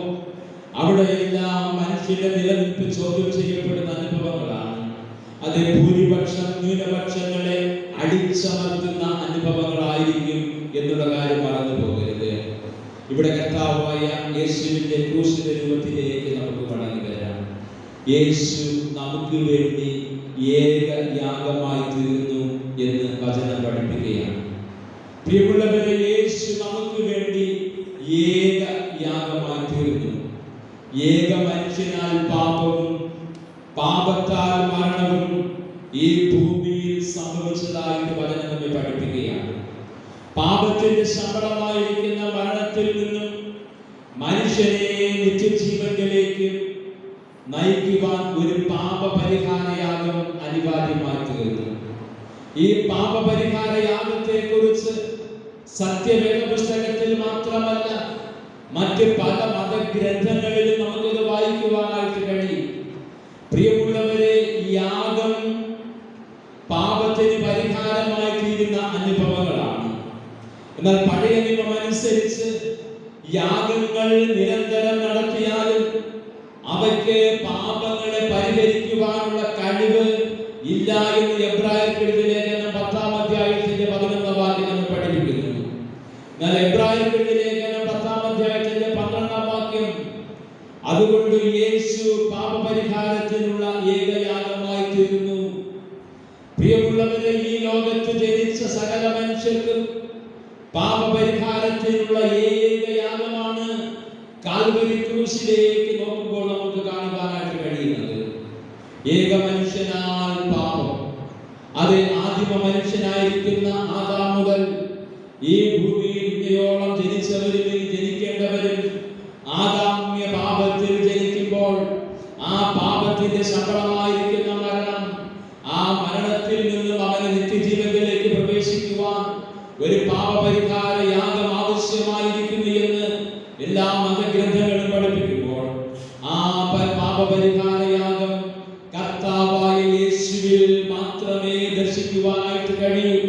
അവിടെയെല്ലാം മനുഷ്യന്റെ നിലനിൽപ്പ് ചോദ്യം ചെയ്യപ്പെടുന്ന അനുഭവങ്ങളാണ്. അത് ഭൂരിപക്ഷം ന്യൂനപക്ഷങ്ങളെ അടിച്ചമർത്തുന്ന അനുഭവങ്ങളായിരിക്കും എന്നുള്ള കാര്യം മറന്നു പോകരുത്. ഇവിടെ കർത്താവായ യേശുവിന്റെ ക്രൂശിത രൂപത്തിലേക്ക് നമുക്ക് മടങ്ങി വരാം. യേശു നമുക്ക് വേണ്ടി ഏക യാഗമായി തീർന്നു എന്ന് വചനം പഠിപ്പിക്കുകയാണ്. പ്രിയമുള്ളവരെ, യേശു നമുക്ക് വേണ്ടി ഏക യാഗമായി തീർന്നു. ഏക മനുഷ്യനാൽ പാപവും പാപത്താൽ മരണവും ഈ ഭൂമിയിൽ സംഭവിച്ചതായിട്ട് വചനം നമ്മെ പഠിപ്പിക്കുകയാണ്. പാപത്തിന്റെ ശമ്പളമായിരിക്കുന്ന മരണത്തിൽ നിന്നും മനുഷ്യനെ നിത്യജീവനിലേക്ക് നയിക്കുവാൻ ഒരു പാപപരിഹാരയാഗം അനിവാര്യമായി തീർന്നു. ഈ പാപപരിഹാരയാഗത്തെ കുറിച്ച് സത്യവേദ പുസ്തകത്തിൽ മാത്രമല്ല മറ്റ് പല മതഗ്രന്ഥങ്ങളിലും നമുക്കത് വായിക്കുവാനായിട്ട് കഴിയും. പ്രിയമുള്ളവരെ, യാഗം പാപത്തിന് പരിഹാരമായി തീരുന്ന അനുഭവങ്ങളാണ്. എന്നാൽ പഴയ നിയമം അനുസരിച്ച് യാഗങ്ങൾ നിരന്തരം നടത്തിയാലും അവയ്ക്ക് പാപങ്ങളെ പരിഹരിക്കുവാനുള്ള കഴിവ് ഇല്ല എന്ന് എബ്രായർക്കെഴുതിയ ലേഖനം 10-ാം അധ്യായത്തിന്റെ 11-ാം വാക്യം നമ്മൾ പഠിപ്പിക്കുന്നു. എന്നാൽ എബ്രായർക്കെഴുതിയ ലേഖനം 10-ാം അധ്യായത്തിന്റെ 12-ാം വാക്യം, അതുകൊണ്ട് യേശു പാപപരിഹാരത്തിനുള്ള ഏകയാഗമായി തീർന്നു. പ്രിയമുള്ളവരെ, ഈ ലോകത്ത് ജനിച്ച സകല മനുഷ്യർക്കും പാപപരിഹാരത്തിനുള്ള ഏകയാഗമാണ് കാൽവരി ക്രൂശിലേക്ക് നോക്കുമ്പോൾ നമുക്ക് കാണുവാനായിട്ട് കഴിയുന്നത്. ഏക മനുഷ്യനാൽ പാപം, അത് ആദിമ മനുഷ്യനായിരിക്കുന്ന ആദാം മുതൽ ഈ ഭൂമിയിൽ ഇന്നയോളം ജനിച്ചവരിൽ ജനിക്കേണ്ടവരും ആദാമ്യ പാപത്തിൽ ജനിക്കുമ്പോൾ ആ പാപത്തിന്റെ ശമ്പളമായിരിക്കുന്ന മരണം, ആ മരണത്തിൽ നിന്നും അവന് നിത്യജീവനിലേക്ക് പ്രവേശിക്കുവാൻ ഒരു പാപപരിഹാര യാഗം ആവശ്യമായിരിക്കുന്നു എന്ന് എല്ലാ മതഗ്രന്ഥങ്ങളും പഠിപ്പിക്കുമ്പോൾ ആ പാപപരിഹാര യാഗം കർത്താവായ യേശുവിൽ മാത്രമേ ദർശിക്കുവാനായിട്ട് കഴിയൂ.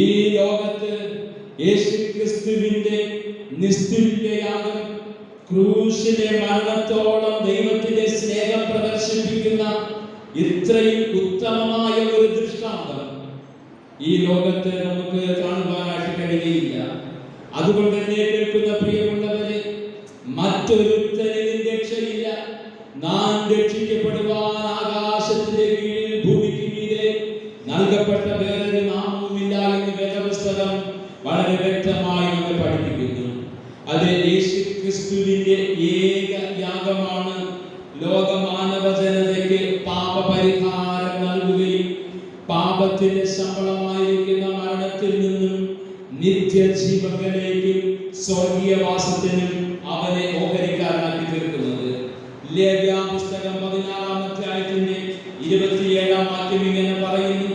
ഈ ലോകത്ത് യേശുക്രിസ്തുവിന്റെ നിസ്തുല്യ യാഗം, ക്രൂശിലെ മരണത്തോളം ദൈവത്തിന്റെ സ്നേഹം പ്രദർശിപ്പിക്കുന്ന ഇത്രയും ഉത്തമമായ ഒരു ദൃഷ്ടാന്തം ഈ ലോകത്ത് നമുക്ക് കാണുവാനായിട്ട് കഴിയുകയില്ല. അതുകൊണ്ട് തന്നെ കേൾക്കുന്ന പ്രിയമുള്ളവരെ, മറ്റൊരുത്തനിലും രക്ഷയില്ല. നാം രക്ഷിക്കപ്പെടുവാൻ ആകാശത്തിന്റെ കീഴിൽ ഭൂമിക്ക് മീതെ നൽകപ്പെട്ട വേറൊരു നാമവുമില്ല എന്ന് വേദപുസ്തകം വളരെ വ്യക്തമായി നമ്മെ പഠിപ്പിക്കുന്നു. അത് അത് യേശു ക്രിസ്തുവിന്റെ ഏക യാഗമാണ് ലോകമാനവ ജനതയ്ക്ക് പാപപരിഹാരം നൽകുകയും പാപത്തിന്റെ ശമ്പളമായിരിക്കുന്ന മരണത്തിൽ നിന്നും നിത്യജീവനിലേക്കും സ്വർഗീയവാസത്തിനും അവനെ ഓഹരിക്കാരനാക്കി തീർക്കുന്നത്. ലേവ്യ പുസ്തകം 16-ാം അധ്യായത്തിന്റെ 27-ാം വാക്യം ഇങ്ങനെ പറയുന്നു: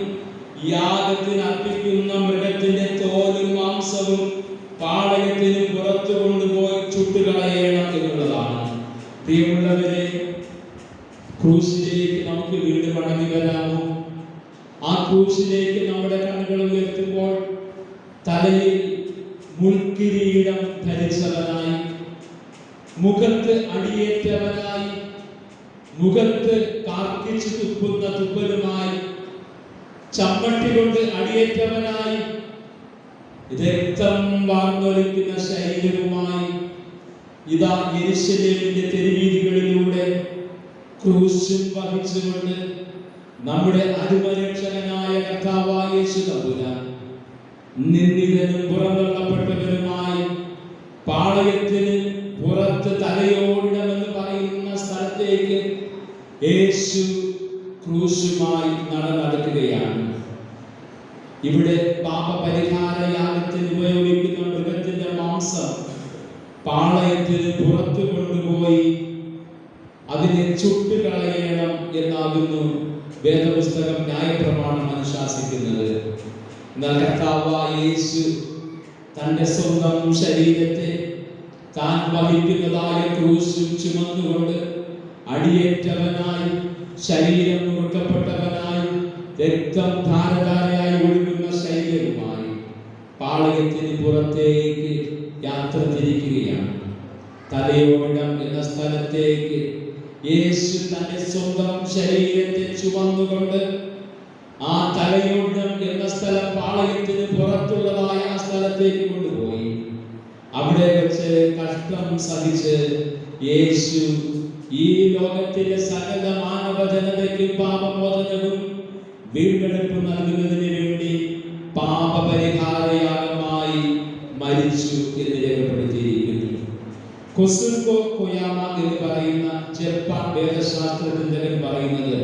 യാഗത്തിന് അർപ്പിക്കുന്ന മൃഗത്തിന്റെ തോലും മാംസവും പാളയത്തിന് പുറത്തു കൊണ്ടുപോയി ചുട്ടുകളയണം എന്നുള്ളതാണ്. പ്രിയമുള്ളവരെ, ക്രൂശിലേക്ക് നമുക്ക് വീണ്ടും മടങ്ങി വരാമോ? ആ ക്രൂശിലേക്ക് നമ്മുടെ കണ്ണുകൾ ഉയർത്തുമ്പോൾ തലയിൽ മുൾക്കിരീടം ധരിച്ചവനായി, മുഖത്ത് അടിയേറ്റവനായി, മുഖത്ത് കാർക്കിച്ചു തുപ്പുന്ന തുപ്പലുമായി, ചമ്മട്ടി കൊണ്ട് അടിയേറ്റവനായി, രക്തം വാർന്നൊലിക്കുന്ന ശരീരവുമായി ഇതാ യെരൂശലേമിന്റെ തെരുവീഥികളിലൂടെ ക്രൂശും വഹിച്ചുകൊണ്ട് നമ്മുടെ അരുമരക്ഷകനായ കർത്താവായ യേശു തമ്പുരാൻ നിന്ദിതനും പുറന്തള്ളപ്പെട്ടവരുമായി പാളയത്തിന് പുറത്ത് തലയോടണമെന്ന് പറയുന്ന സ്ഥലത്തേക്ക് യേശു ക്രൂശുമായി നടക്കുകയാണ്. ഇവിടെ പാപപരിഹാര യാഗത്തിന് ഉപയോഗിക്കുന്ന മൃഗത്തിന്റെ മാംസം പാളയത്തിന് പുറത്തു കൊണ്ടുപോയി അതിനെ ചുട്ടുകളയണം എന്നാകുന്നു വേദപുസ്തകം ന്യായപ്രമാണം അനുശാസിക്കുന്നത്. എന്നാൽ കർത്താവായ യേശു തന്റെ സ്വന്തം ശരീരത്തെ താൻ വഹിക്കുന്നതായ ക്രൂശും ചുമന്നുകൊണ്ട് അടിയേറ്റവനായി, ശരീരം മുറുക്കപ്പെട്ടവനായി, രക്തം ധാരധാരയായി ഒഴുകുന്ന ശരീരവുമായി പാളയത്തിന് പുറത്തേക്ക് യാത്ര തിരിക്കുകയാണ്. തലയോടം എന്ന സ്ഥലത്തേക്ക് യേശു തന്റെ സ്വന്തം ശരീരത്തെ ചുമന്നുകൊണ്ട് ആ തലയോടം എന്ന സ്ഥലം പാളയത്തിന് പുറത്തുള്ളതായ ആ സ്ഥലത്തേക്ക് കൊണ്ടുപോയി അവിടെ വെച്ച് കഷ്ടം സഹിച്ച് യേശു ഈ ലോകത്തിലെ സകല മാനവ ജനതയ്ക്ക് പാപമോചനവും വീണ്ടെടുപ്പ് നൽകുന്നതിന് വേണ്ടി പാപപരിഹാരയാഗമായി മരിച്ചു എന്ന് രേഖപ്പെടുത്തിയിരിക്കുന്നു. കൊസുൽക്കോ കൊയാമ എന്ന് പറയുന്ന ജപ്പാൻ വേദശാസ്ത്രജ്ഞൻ പറയുന്നത്,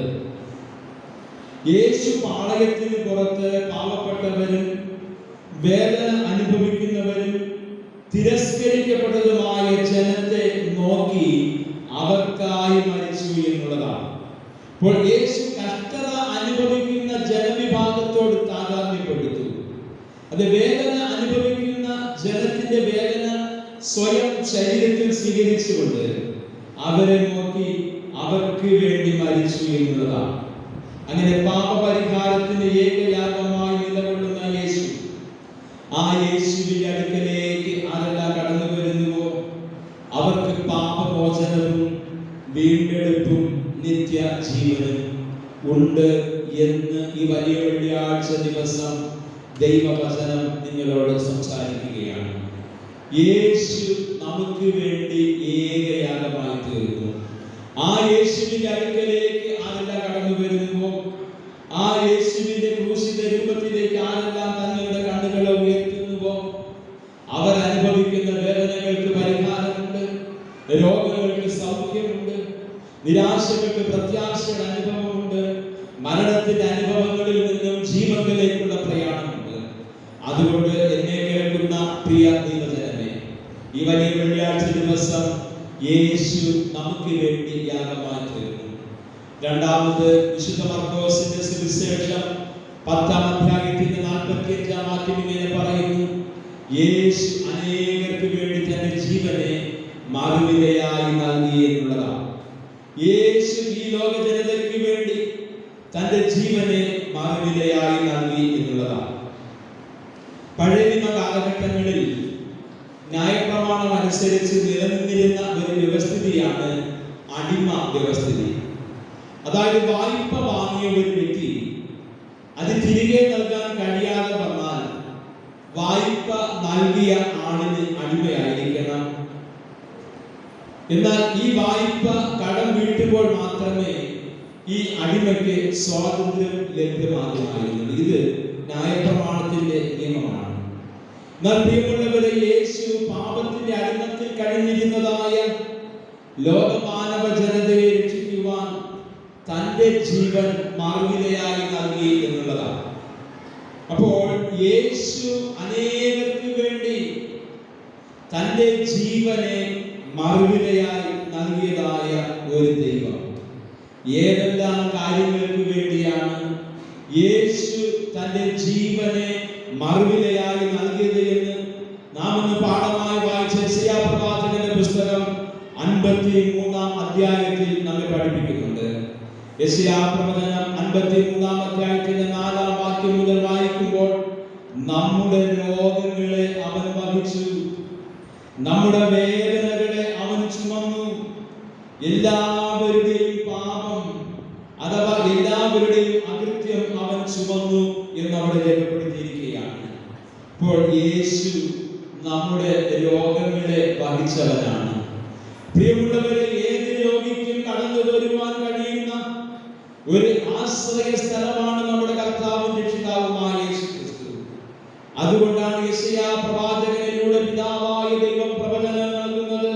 യേശു പാളയത്തിന് പുറത്ത് പാവപ്പെട്ടവരും വേദന അനുഭവിക്കുന്നവരും തിരസ്കരിക്കപ്പെട്ടതുമായ ജനത്തെ നോക്കി അവർക്കായി മരിച്ചു എന്നുള്ളതാണ്. അപ്പോൾ യേശു കഷ്ടത അനുഭവിക്കുന്ന ജനവിഭാഗത്തോട് താതാത്മ്യപ്പെടുത്തു. അത് വേദന അനുഭവിക്കുന്ന ജനത്തിന്റെ വേദന സ്വയം ശരീരത്തിൽ സ്വീകരിച്ചുകൊണ്ട് അവരെ നോക്കി അവർക്ക് വേണ്ടി മരിച്ചു എന്നുള്ളതാണ്. അങ്ങനെ പാപപരിഹാരത്തിന് ഏകയാഗമായി നിലകൊള്ളുന്ന യേശു, ആ യേശുവിന്റെ അടുക്കലേക്ക് ആരെല്ലാം കടന്നു വരുന്നുവോ അവർക്ക് പാപമോചനവും വീണ്ടെടുപ്പും നിത്യജീവനും ഉണ്ട് എന്ന് ഈ വലിയ വെള്ളിയാഴ്ച ദിവസം ദൈവവചനം നിങ്ങളോട് സംസാരിക്കുകയാണ്. യേശു നമുക്ക് വേണ്ടി ഏകയാഗമായി തീർന്നു. ആ യേശുവിന്റെ അടുക്കലേക്ക് ആരെല്ലാം കടന്നു വരുന്നുവോ, ആ യേശുവിന്റെ ക്രൂശിത രൂപത്തിലേക്ക് ആരെല്ലാം തങ്ങളുടെ കണ്ണുകളെ ഉയർത്തുന്നുവോ അവർ അനുഭവിക്കുന്ന വേദനകൾക്ക് പരിഹാരമുണ്ട്, രോഗങ്ങൾക്ക് സൗഖ്യമുണ്ട്, നിരാശകൾക്ക് പ്രത്യാശയുടെ അനുഭവമുണ്ട്, മരണത്തിന്റെ അനുഭവങ്ങളിൽ നിന്നും ജീവനിലേക്കുള്ള പ്രയാണമുണ്ട്. അതുകൊണ്ട് എന്നെ കേൾക്കുന്ന പ്രിയ ദൈവജനമേ, ഈ വലിയ വെള്ളിയാഴ്ച ദിവസം യേശു നമുക്ക് വേണ്ടി യാഗമായി തീർന്നു. രണ്ടാമത് വിശുദ്ധ മർക്കോസിന്റെ സുവിശേഷം 10-ാം അധ്യായത്തിന്റെ 45-ാം വാക്യം ഇങ്ങനെ പറയുന്നു: യേശു അനേകർക്ക് വേണ്ടി തന്റെ ജീവനെ മറുവിലയായി നൽകി എന്നുള്ളതാണ്. യേശു ഈ ലോക ജനതയ്ക്ക് വേണ്ടി തന്റെ ജീവനെ മറുവിലയായി നൽകി എന്നുള്ളതാണ്. പഴയ നിയമ കാലഘട്ടങ്ങളിൽ ന്യായപ്രമാണം അനുസരിച്ച് നിലനിന്നിരുന്ന ഒരു വ്യവസ്ഥിതിയാണ് അടിമ വ്യവസ്ഥിതി. അതായത് വായ്പ വാങ്ങിയ ഒരു വ്യക്തി അത് തിരികെ നൽകാൻ കഴിയാതെ വന്നാൽ വായ്പ നൽകിയ ആളിന് അടിമയായിരിക്കണം. എന്നാൽ ഈ വായ്പ കടം വീട്ടുമ്പോൾ മാത്രമേ ഈ അടിമയ്ക്ക് സ്വാതന്ത്ര്യം ലഭ്യമാകുമായിരുന്നു. ഇത് ന്യായപ്രമാണത്തിന്റെ നിയമമാണ്. പ്രിയമുള്ളവരെ, യേശു പാപത്തിന്റെ അടിമത്തിൽ കഴിഞ്ഞിരുന്നതായ ലോകമാനവ ജനതയെ രക്ഷിക്കുവാൻ തന്റെ ജീവൻ മാർഗികയായി നൽകി എന്നുള്ളതാണ്. അപ്പോൾ യേശു അനേകർക്ക് വേണ്ടി തന്റെ ജീവനെ മറുവിലയായി നൽകിയതായ ഒരു ദൈവം. ഏതെല്ലാം കാര്യങ്ങൾക്ക് വേണ്ടിയാണ് യേശു തന്റെ ജീവനെ മറുവിലയായി നൽകിയത് എന്ന് നാം ഇന്ന് പാഠമായി വായിച്ച യെശയ്യാ പ്രവാചകന്റെ പുസ്തകം 53-ാം അധ്യായത്തിൽ നമ്മെ പഠിപ്പിക്കുന്നുണ്ട്. യെശയ്യാ പ്രവചനം 53-ാം അധ്യായത്തിന്റെ 4-ാം വാക്യം മുതൽ വായിക്കുമ്പോൾ, നമ്മുടെ രോഗങ്ങളെ അവൻ വഹിച്ചു, നമ്മുടെ വേദനകളെ അവൻ ചുമന്നു, എല്ലാവരുടെയും പാപം അഥവാ എല്ലാവരുടെയും അകൃത്യം അവൻ ചുമന്നു എന്ന് അവിടെ രേഖപ്പെടുത്തിയിരിക്കുകയാണ്. ഇപ്പോൾ യേശു നമ്മുടെ രോഗങ്ങളെ വഹിച്ചവനാണ്. പ്രിയമുള്ളവരെ, ഏത് രോഗിക്കും കടന്നു വരുവാൻ കഴിയുന്ന ഒരു ആശ്രയ സ്ഥലമാണ് നമ്മുടെ കർത്താവും രക്ഷിതാവുമായ യേശു ക്രിസ്തു. അതുകൊണ്ടാണ് യെശയ്യാ പ്രവാചകനിലൂടെ പിതാവായ ദൈവം പ്രവചനം നൽകുന്നത്.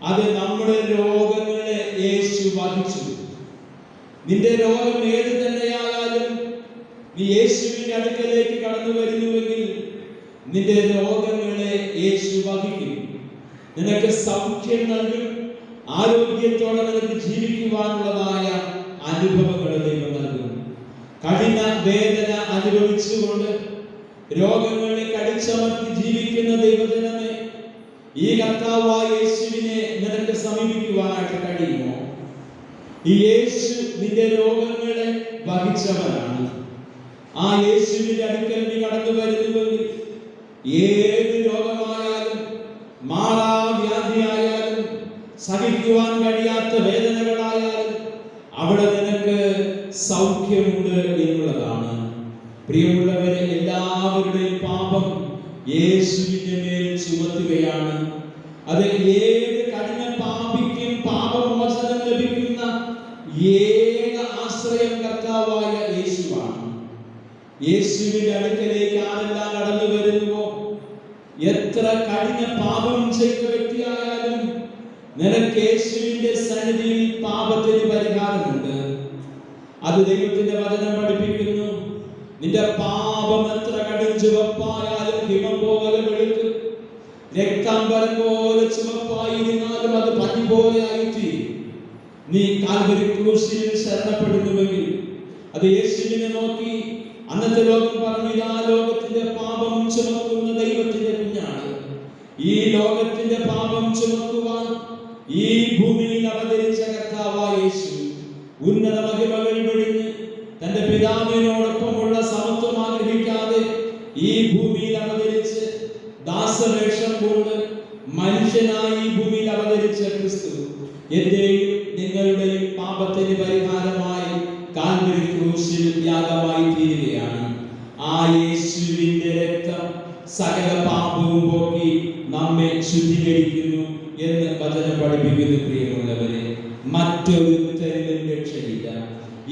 അത് നമ്മുടെ രോഗങ്ങളെ യേശു വഹിച്ചു. നിന്റെ രോഗം ഏത് തന്നെയായാലും നീ യേശുവിന്റെ അടുക്കലേക്ക് കടന്നു വരുന്നുവെങ്കിൽ നിന്റെ രോഗങ്ങളെ യേശു വഹിക്കും. നിനക്ക് സൗഖ്യം നൽകും. ആരോഗ്യത്തോടെ നിനക്ക് ജീവിക്കുവാനുള്ളതായ അനുഭവങ്ങൾ ദൈവം നൽകും. കഠിന വേദന അനുഭവിച്ചുകൊണ്ട് രോഗങ്ങളെ കടിച്ചമർത്തി ജീവിക്കുന്ന ദൈവജനമേ, ഈ കർത്താവായ യേശുവിനെ നിനക്ക് സമീപിക്കുവാനായിട്ട് കഴിയുമോ? ഈ യേശു നിന്റെ രോഗങ്ങളെ വഹിച്ചവനാണ്. ആ യേശുവിന്റെ അടുക്കൽ നീ കടന്നു വരുന്നുവെങ്കിൽ ഏത് രോഗമായാലും, മാറാവ്യാധിയായാലും, സഹിക്കുവാൻ കഴിയാത്ത വേദനകളായാലും അവിടെ നിനക്ക് സൗഖ്യമുണ്ട് എന്നുള്ളതാണ്. പ്രിയമുള്ളവരെ, എല്ലാവരുടെയും പാപം യേശുവിന്റെ മേൽ ചുമത്തുകയാണ്. അത് ഏത് കഠിന പാപിക്കും പാപമോചനം ലഭിക്കുന്ന ഏക ആശ്രയം കർത്താവായ യേശുവാണ്. യേശുവിന്റെ അടുക്കലേക്ക് ആരെല്ലാം കടന്നു വരുന്നുവോ, എത്ര കഠിന പാപം ചെയ്ത വ്യക്തിയായാലും നിനക്ക് യേശുവിന്റെ സന്നിധിയിൽ പാപത്തിന് പരിഹാരമുണ്ട്. അത് ദൈവത്തിന്റെ വചനം പഠിപ്പിക്കുന്നു. നിന്റെ പാപം എത്ര കടും ചുവപ്പായാലും ഹിമം പോലെ വെളുക്കും, രക്താംബരം പോലെ ചുവപ്പായിരുന്നാലും അത് പഞ്ഞി പോലെ ആയിത്തീരും. നീ കാൽവരി ക്രൂശിൽ ശരണപ്പെടുന്നുവെങ്കിൽ അത് യേശുവിനെ നോക്കി അന്നത്തെ ലോകം പറഞ്ഞു, ആ ലോകത്തിന്റെ പാപം ചുമക്കുന്ന ദൈവത്തിന്റെ കുഞ്ഞാണ്. ഈ ലോകത്തിന്റെ പാപം ചുമക്കുവാൻ ഈ ഭൂമിയിൽ അവതരിച്ച കർത്താവായ യേശു ഉന്നത മഹിമകൾ വെടിഞ്ഞ് തന്റെ പിതാവിനോടൊപ്പമുള്ള സമത്വം ആഗ്രഹിക്കാതെ ഈ ഭൂമിയിൽ അവതരിച്ച് ദാസവേഷം കൊണ്ട് മനുഷ്യനായി ഈ ഭൂമിയിൽ അവതരിച്ച ക്രിസ്തു എന്റെയും നിങ്ങളുടെയും പാപത്തിന് പരിഹാരമായി കാൽവരി ക്രൂശിൽ യാഗമായി തീരുകയാണ്. ആ യേശുവിന്റെ രക്തം സകല പാപവും പോക്കി നമ്മെ ശുദ്ധീകരിക്കുന്നു എന്ന് വചനം പഠിപ്പിക്കുന്നു. പ്രിയമുള്ളവരെ, മറ്റൊരു തരത്തിലും രക്ഷയില്ല.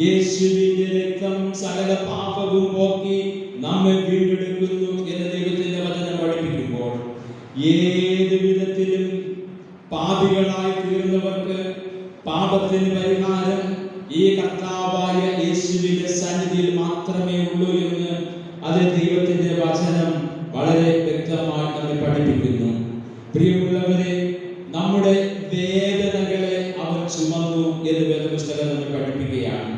യേശുവിന്റെ രക്തം സകല പാപവും പോക്കി നമ്മെ വീണ്ടെടുക്കുന്നു എന്ന് ദൈവത്തിന്റെ വചനം പഠിപ്പിക്കുമ്പോൾ, ഏത് വിധത്തിലും പാപികളായി തീർന്നവർക്ക് പാപത്തിന് പരിഹാരം ഈ കർത്താവായ യേശുവിന്റെ സന്നിധിയിൽ മാത്രമേ ഉള്ളൂ എന്ന് അത് ദൈവത്തിന്റെ വചനം വളരെ വ്യക്തമായി നമ്മെ പഠിപ്പിക്കുന്നു. പ്രിയമുള്ളവരെ, നമ്മുടെ വേദനകളെ അവൻ ചുമന്നു എന്ന് വേദപുസ്തകം നമ്മെ പഠിപ്പിക്കുകയാണ്.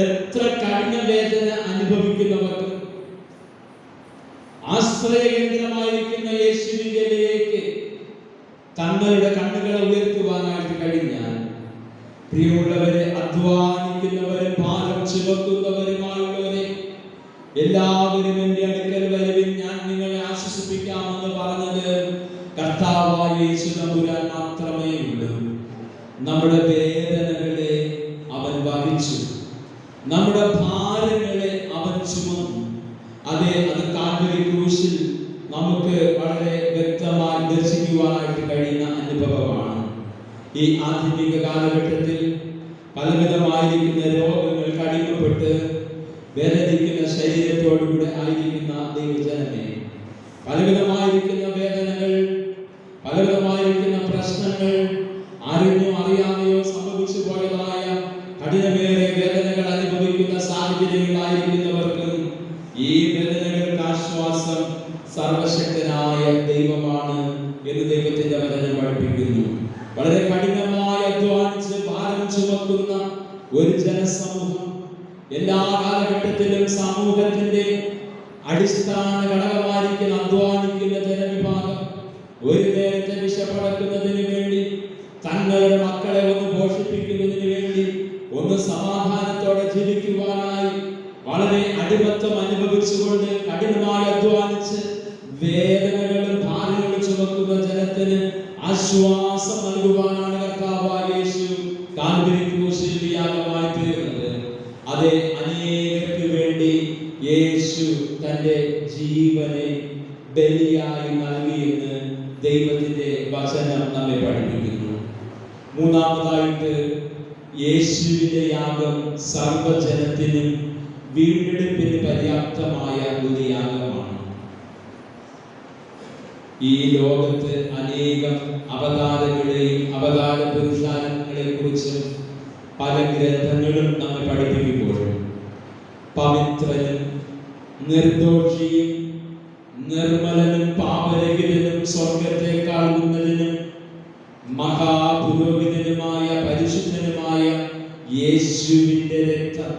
എത്ര കഠിന വേദന അനുഭവിക്കുന്നവർക്ക് ആശ്രയകേന്ദ്രമായിരിക്കുന്ന യേശുവിലേക്ക് തങ്ങളുടെ കണ്ണുകളെ ഉയർത്തുവാനായിട്ട് കഴിഞ്ഞാൽ, പ്രിയമുള്ളവരെ, അധ്വാനിക്കുന്നവരും ഭാരം ചുമക്കുന്നവരുമായുള്ളവരെ എല്ലാവരും എന്റെ അടുക്കൽ വരുവിൻ, ഞാൻ നിങ്ങളെ ആശ്വസിപ്പിക്കാമെന്ന് പറഞ്ഞത് കർത്താവായ യേശു തമ്പുരാൻ മാത്രമേ ഉള്ളൂ. നമ്മുടെ വേദനകളെ അവൻ വഹിച്ചു, നമ്മുടെ ഭാരങ്ങളെ അവൻ ചുമന്നു. അതെ, അത് കാൽവരി ക്രൂശിൽ നമുക്ക് വളരെ വ്യക്തമായി ദർശിക്കുവാനായിട്ട് കഴിയുന്ന അനുഭവമാണ്. ഈ ആധുനിക കാലഘട്ടത്തിൽ പലവിധമായിരിക്കുന്ന രോഗങ്ങൾ കടിമപ്പെട്ട് വേദനിക്കുന്ന ശരീരത്തോടുകൂടെ ആയിരിക്കുന്ന ദൈവജനമേ, പലവിധമായിരിക്കുന്ന വേദനകൾ, പലവിധമായിരിക്കുന്ന പ്രശ്നങ്ങൾ, അറിഞ്ഞോ അറിയാതെയോ സംഭവിച്ചു പോയതായ കഠിനമേറെ വേദനകൾ അനുഭവിക്കുന്ന സാഹചര്യങ്ങളായിരിക്കുന്നവർക്ക് ഈ വേദനകൾക്ക് ആശ്വാസം സർവശക്തനായ ദൈവമാണ് എന്ന് ദൈവത്തിന്റെ വചനം പഠിപ്പിക്കുന്നു. വളരെ കഠിനമായി അധ്വാനിച്ച് ഭാരം ചുമക്കുന്ന ഒരു ജനസമൂഹം, എല്ലാ കാലഘട്ടത്തിലും സമൂഹത്തിന്റെ അടിസ്ഥാന ഘടകമായിരിക്കുന്ന അധ്വാനിക്കുന്ന ജനവിഭാഗം, ഒരു നേരത്തെ വിശപ്പടക്കുന്നതിന് വേണ്ടി, തങ്ങളുടെ മക്കളെ ഒന്ന് പോഷിപ്പിക്കുന്നതിന് വേണ്ടി, ഒന്ന് സമാധാനത്തോടെ ജീവിക്കുവാനായി വളരെ അടിമത്തം അനുഭവിച്ചുകൊണ്ട് കഠിനമായി അധ്വാനിച്ച് വേദനകളും ഭാരങ്ങളും ചുമക്കുന്ന ജനത്തിന് ആശ്വാസം നൽകുവാനാണ് കർത്താവായ യേശു കാൽവരി ക്രൂശിൽ യാഗമായി തീർന്നത്. അതെ, അനേകർക്ക് വേണ്ടി യേശു തന്റെ ജീവനെ ബലിയായി നൽകിയെന്ന് ദൈവത്തിന്റെ വചനം നമ്മെ പഠിപ്പിക്കുന്നു. മൂന്നാമതായിട്ട്, യേശുവിന്റെ യാഗം സർവ്വജനത്തിനും വീണ്ടെടുപ്പിന് പര്യാപ്തമായ ഒരു യാഗമാണ്. ഈ ലോകത്ത് അനേകം അവതാരങ്ങളെയും അവതാര പുരുഷാരങ്ങളെ കുറിച്ച് പല ഗ്രന്ഥങ്ങളും നമ്മെ പഠിപ്പിക്കുമ്പോൾ പവിത്രനും നിർദോഷിയും നിർമ്മലനും പാപരഹിതനും സ്വർഗത്തെക്കാൾ ഉന്നതനും മഹാപുരോഹിതനുമായ പരിശുദ്ധനുമായ യേശുവിന്റെ രക്തം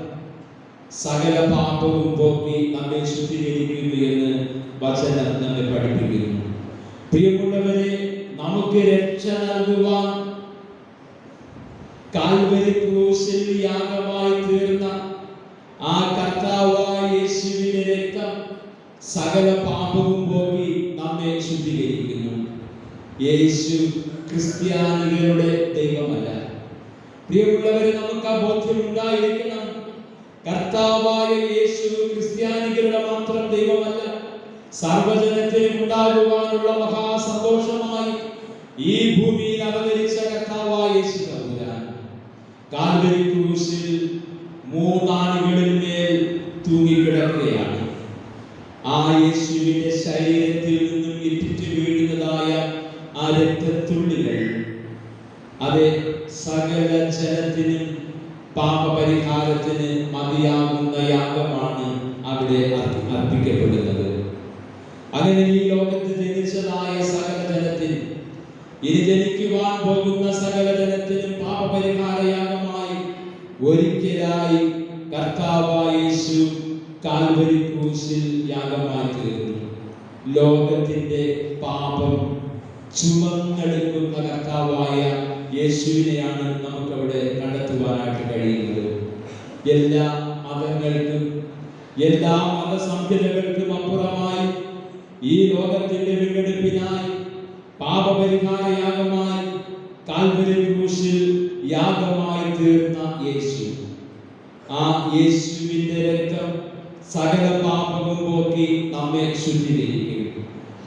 സകല പാപവും പോക്കി നമ്മെ ശുദ്ധീകരിക്കുന്നു എന്ന് വചനം നമ്മെ പഠിപ്പിക്കുന്നു. പ്രിയമുള്ളവരെ, നമുക്ക് രക്ഷ നൽകുവാൻ കാൽവരി ക്രൂശിൽ യാഗമായി തീർന്ന ആ കർത്താവായ യേശുവിന്റെ രക്തം സകല പാപവും പോക്കി നമ്മെ ശുദ്ധീകരിക്കുന്നു. യേശു ക്രിസ്ത്യാനികളുടെ ദൈവമല്ല. പ്രിയമുള്ളവരെ, നമുക്ക് ആ ബോധ്യം ഉണ്ടായിരിക്കണം. കർത്താവായ യേശു ക്രിസ്ത്യാനികളുടെ മാത്രം ദൈവമല്ല, സർവ്വജനത്തിനും ഉണ്ടാകുവാനുള്ള മഹാസന്തോഷമായി ഈ ഭൂമിയിൽ അവതരിച്ച കർത്താവായ യേശു തമ്പുരാൻ കാൽവരി ക്രൂശിൽ മൂന്നാണികളിന്മേൽ തൂങ്ങിക്കിടക്കുകയാണ്. ആ യേശുവിന്റെ ശരീരത്തിൽ നിന്നും ഇറ്റിറ്റ് വീഴുന്നതായ ആ രക്തത്തുള്ളികൾ, അതെ, സകല ജനത്തിനും പാപപരിഹാരത്തിന് മതിയാകുന്ന യാഗമാണ് അവിടെ അർപ്പിക്കപ്പെടുന്നത്. അങ്ങനെ ഈ ലോകത്ത് ജനിച്ചതായ സകല ജനത്തിനും, ഇനി ജനിക്കുവാൻ പോകുന്ന സകല ജനത്തിനും പാപപരിഹാര യാഗമായി ഒരിക്കലായി കർത്താവായ യേശു കാൽവരി ക്രൂശിൽ യാഗമായി തീർന്നു. ലോകത്തിന്റെ പാപം ചുമന്നെടുക്കുന്ന കർത്താവായ യേശുവിനെയാണ് നമുക്കവിടെ കണ്ടെത്തുവാനായിട്ട് കഴിയുന്നത്. എല്ലാ മതങ്ങൾക്കും എല്ലാ മതസംഹിതകൾക്കും അപ്പുറമായി ഈ ലോകത്തിന്റെ വീണ്ടെടുപ്പിനായി പാപപരിഹാര യാഗമായി കാൽവരി ക്രൂശിൽ യാഗമായി തീർന്ന യേശു, ആ യേശുവിന്റെ രക്തം സകല പാപവും പോക്കി നമ്മെ ശുദ്ധീകരിക്കും.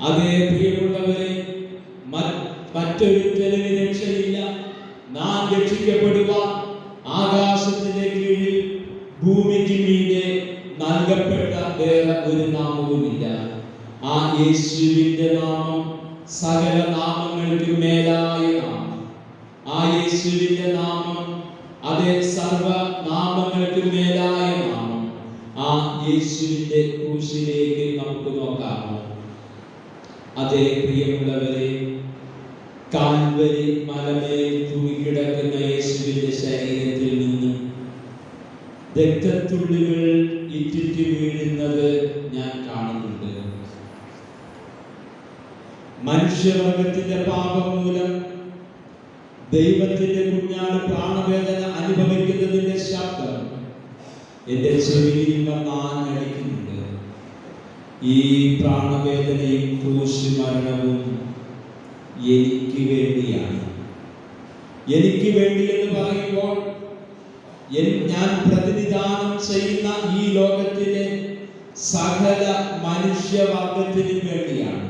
അതേ പ്രിയമുള്ളവരെ, മറ്റൊരുത്തനും രക്ഷയില്ല. നാം രക്ഷിക്കപ്പെടുവാൻ ആകാശത്തിന്റെ കീഴിൽ ഭൂമിക്ക് മീതെ നൽകപ്പെട്ട വേറെ ഒരു നാമവുമില്ല. ആ യേശുവിന്റെ നാമം സകല നാമങ്ങൾക്ക് മേലായ നാമം. ആ യേശുവിന്റെ നാമം, അതേ, സർവ നാമങ്ങൾക്ക് മേലായ നാമം. ആ യേശുവിന്റെ ക്രൂശിലേക്ക് നമുക്ക് നോക്കാമോ? അതേ പ്രിയമുള്ളവരെ, കാൽവരി മലമേൽ തൂങ്ങിക്കിടക്കുന്ന യേശുവിന്റെ ശരീരത്തിൽ നിന്നും രക്തത്തുള്ളികൾ ഇറ്റിറ്റ് വീഴുന്നത് ഞാൻ കാണുന്നുണ്ട്. മനുഷ്യവർഗത്തിന്റെ പാപം മൂലം ദൈവത്തിന്റെ കുഞ്ഞാട് പ്രാണവേദന അനുഭവിക്കുന്നതിന്റെ ശബ്ദം എന്റെ ചെവിയിൽ വന്നാഞ്ഞടിക്കുന്നുണ്ട്. ഈ പ്രാണവേദനയും ക്രൂശ് മരണവും എനിക്ക് വേണ്ടിയാണ്. എനിക്ക് വേണ്ടി എന്ന് പറയുമ്പോൾ ഞാൻ പ്രതിനിധാനം ചെയ്യുന്ന ഈ ലോകത്തിലെ സകല മനുഷ്യവർഗത്തിനും വേണ്ടിയാണ്.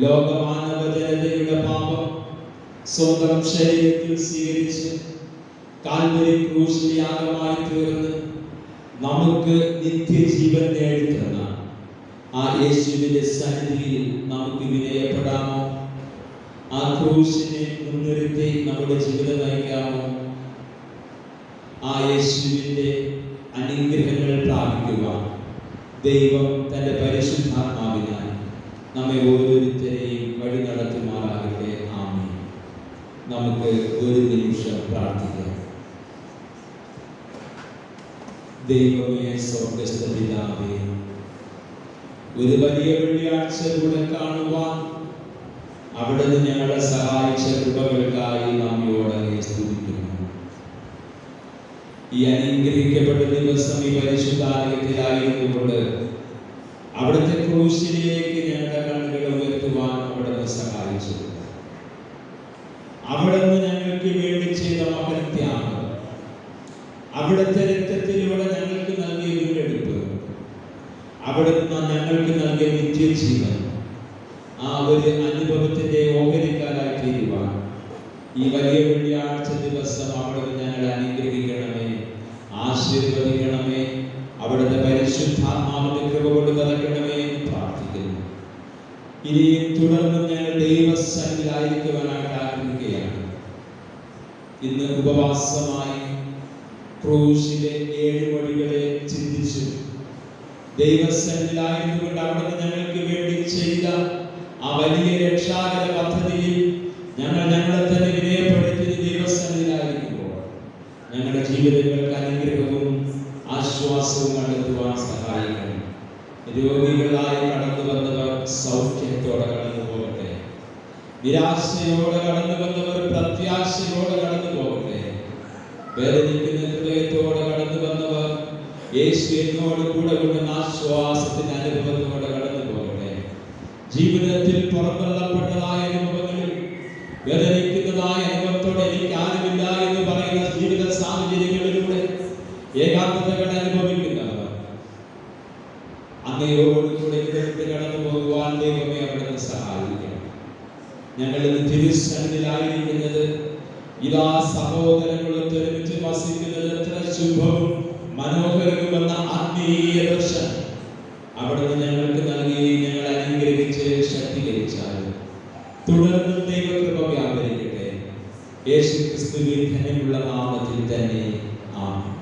ലോകമാനവ ജനതയുടെ പാപം സ്വന്തം ശരീരത്തിൽ സ്വീകരിച്ച് കാൽവരി ക്രൂശിൽ യാഗമായി തീർന്ന് നമുക്ക് നിത്യജീവൻ നേടിത്തന്ന ആ ആ യേശുവിന്റെ സന്നിധിയിൽ നമുക്ക് വിനയപ്പെടാമോ? ആ ക്രൂശിനെ മുൻനിർത്തി നമ്മുടെ ജീവിതം നയിക്കാമോ? ആ യേശുവിന്റെ അനുഗ്രഹങ്ങൾ പ്രാപിക്കുവാൻ ദൈവം തന്റെ പരിശുദ്ധാത്മാവിനാൽ നമ്മെ ഓരോരുത്തരെയും വഴി നടത്തുമാറാകട്ടെ. ആമേൻ. നമുക്ക് ഒരു നിമിഷം പ്രാർത്ഥിക്കാം. ദൈവമേ, സ്വർഗ്ഗസ്ഥ പിതാവേ, ഒരു വലിയ വെള്ളിയാഴ്ച കൂടെ കാണുവാൻ അവിടുന്ന് ഞങ്ങളെ സഹായിച്ച കൃപകൾക്കായി നമ്മയോടെ സ്തുതിക്കുന്നു. ഈ അനുഗ്രഹിക്കപ്പെട്ട ദിവസം ഈ പരിശുദ്ധാലയത്തിലായിരുന്നുകൊണ്ട് അവിടുത്തെ ക്രൂശിലേക്ക് ഞങ്ങളുടെ കണ്ണുകൾ ഉയർത്തുവാൻ അവിടുന്ന് സഹായിച്ചു. അവിടുന്ന് ഞങ്ങൾക്ക് വേണ്ടി ചെയ്ത മഹത്യാഗം, അവിടുത്തെ രക്തത്തിലൂടെ ഞങ്ങൾക്ക് നൽകിയ വീണ്ടെടുപ്പ്, അവിടുന്ന് ഞങ്ങൾക്ക് നൽകിയ നിത്യജീവൻ, ആ ഒരു അനുഭവത്തിന്റെ ഓഹരിക്കാരായി തീരുവാൻ ഈ വലിയ വെള്ളിയാഴ്ച ദിവസം അവിടുന്ന് ഞങ്ങളെ അനുഗ്രഹിക്കണമേ, ആശീർവദിക്കണമേ. അവിടുത്തെ പരിശുദ്ധാത്മാവിന്റെ കൃപ കൊണ്ട് നിറയ്ക്കണമേ എന്ന് പ്രാർത്ഥിക്കുന്നു. ഇനിയും തുടർന്ന് ഞങ്ങൾ ദൈവസന്നിധിയിലായിരിക്കുവാനായിട്ട് ആഗ്രഹിക്കുകയാണ്. ഇന്ന് ഉപവാസമായി ക്രൂശിലെ 7 വഴികളെ ചിന്തിച്ചു ദൈവസന്നിധിയിലായിരുന്നുകൊണ്ട് അവിടുന്ന് ഞങ്ങൾക്ക് വേണ്ടി ചെയ്ത ആ വലിയ രക്ഷാകര പദ്ധതിയിൽ ഞങ്ങൾ ഞങ്ങളെ തന്നെ വിനയപ്പെടുത്തി ദൈവസന്നിധിയിലായിരിക്കുമ്പോൾ ഞങ്ങളുടെ ജീവിതങ്ങൾക്ക് അനുഗ്രഹവും ആശ്വാസവും കണ്ടെത്തുവാൻ സഹായിക്കണം. രോഗികളായി കടന്നു വന്നവർ സൗഖ്യത്തോടെ കടന്നു പോകട്ടെ. നിരാശയോടെ കടന്നു വന്നവർ പ്രത്യാശയോടെ കടന്നു പോകട്ടെ. വേദനിക്കുന്ന ഹൃദയത്തോടെ കടന്നു വന്നവർ യേശു എന്നോട് കൂടെ കൊണ്ടുവന്ന ആശ്വാസത്തിന്റെ അനുഭവത്തോടെ കടന്നു പോകട്ടെ. ജീവിതത്തിൽ പുറന്തള്ളപ്പെട്ടതായ അനുഭവങ്ങളിൽ വേദനിക്കുന്നതായ അനുഭവത്തോടെ എനിക്ക് ആരുമില്ല എന്ന് പറയുന്ന ജീവിത സാഹചര്യങ്ങളിലൂടെ ഏകാന്തതകൾ അനുഭവിക്കുന്നവർ അങ്ങയോടുകൂടെ കടന്നു പോകുവാൻ ദൈവമേ അവിടുന്ന് സഹായിക്കണം. ഞങ്ങൾ ഇന്ന് തിരുസന്നിധിയിലായിരിക്കുന്നത് ഇതാ സഹോദരങ്ങളെ ഒരുമിച്ച് വസിക്കുന്നത് എത്ര ശുഭവും മനോഹരവുമെന്ന ആത്മീയ ദർശനം അവിടുന്ന് ഞങ്ങൾക്ക് നൽകി ഞങ്ങളെ അനുഗ്രഹിച്ച് ശക്തീകരിച്ചാൽ തുടർന്ന് ദൈവകൃപ വ്യാപരിക്കട്ടെ. യേശുക്രിസ്തുവിൻ ധന്യമുള്ള നാമത്തിൽ തന്നെ ആമേൻ.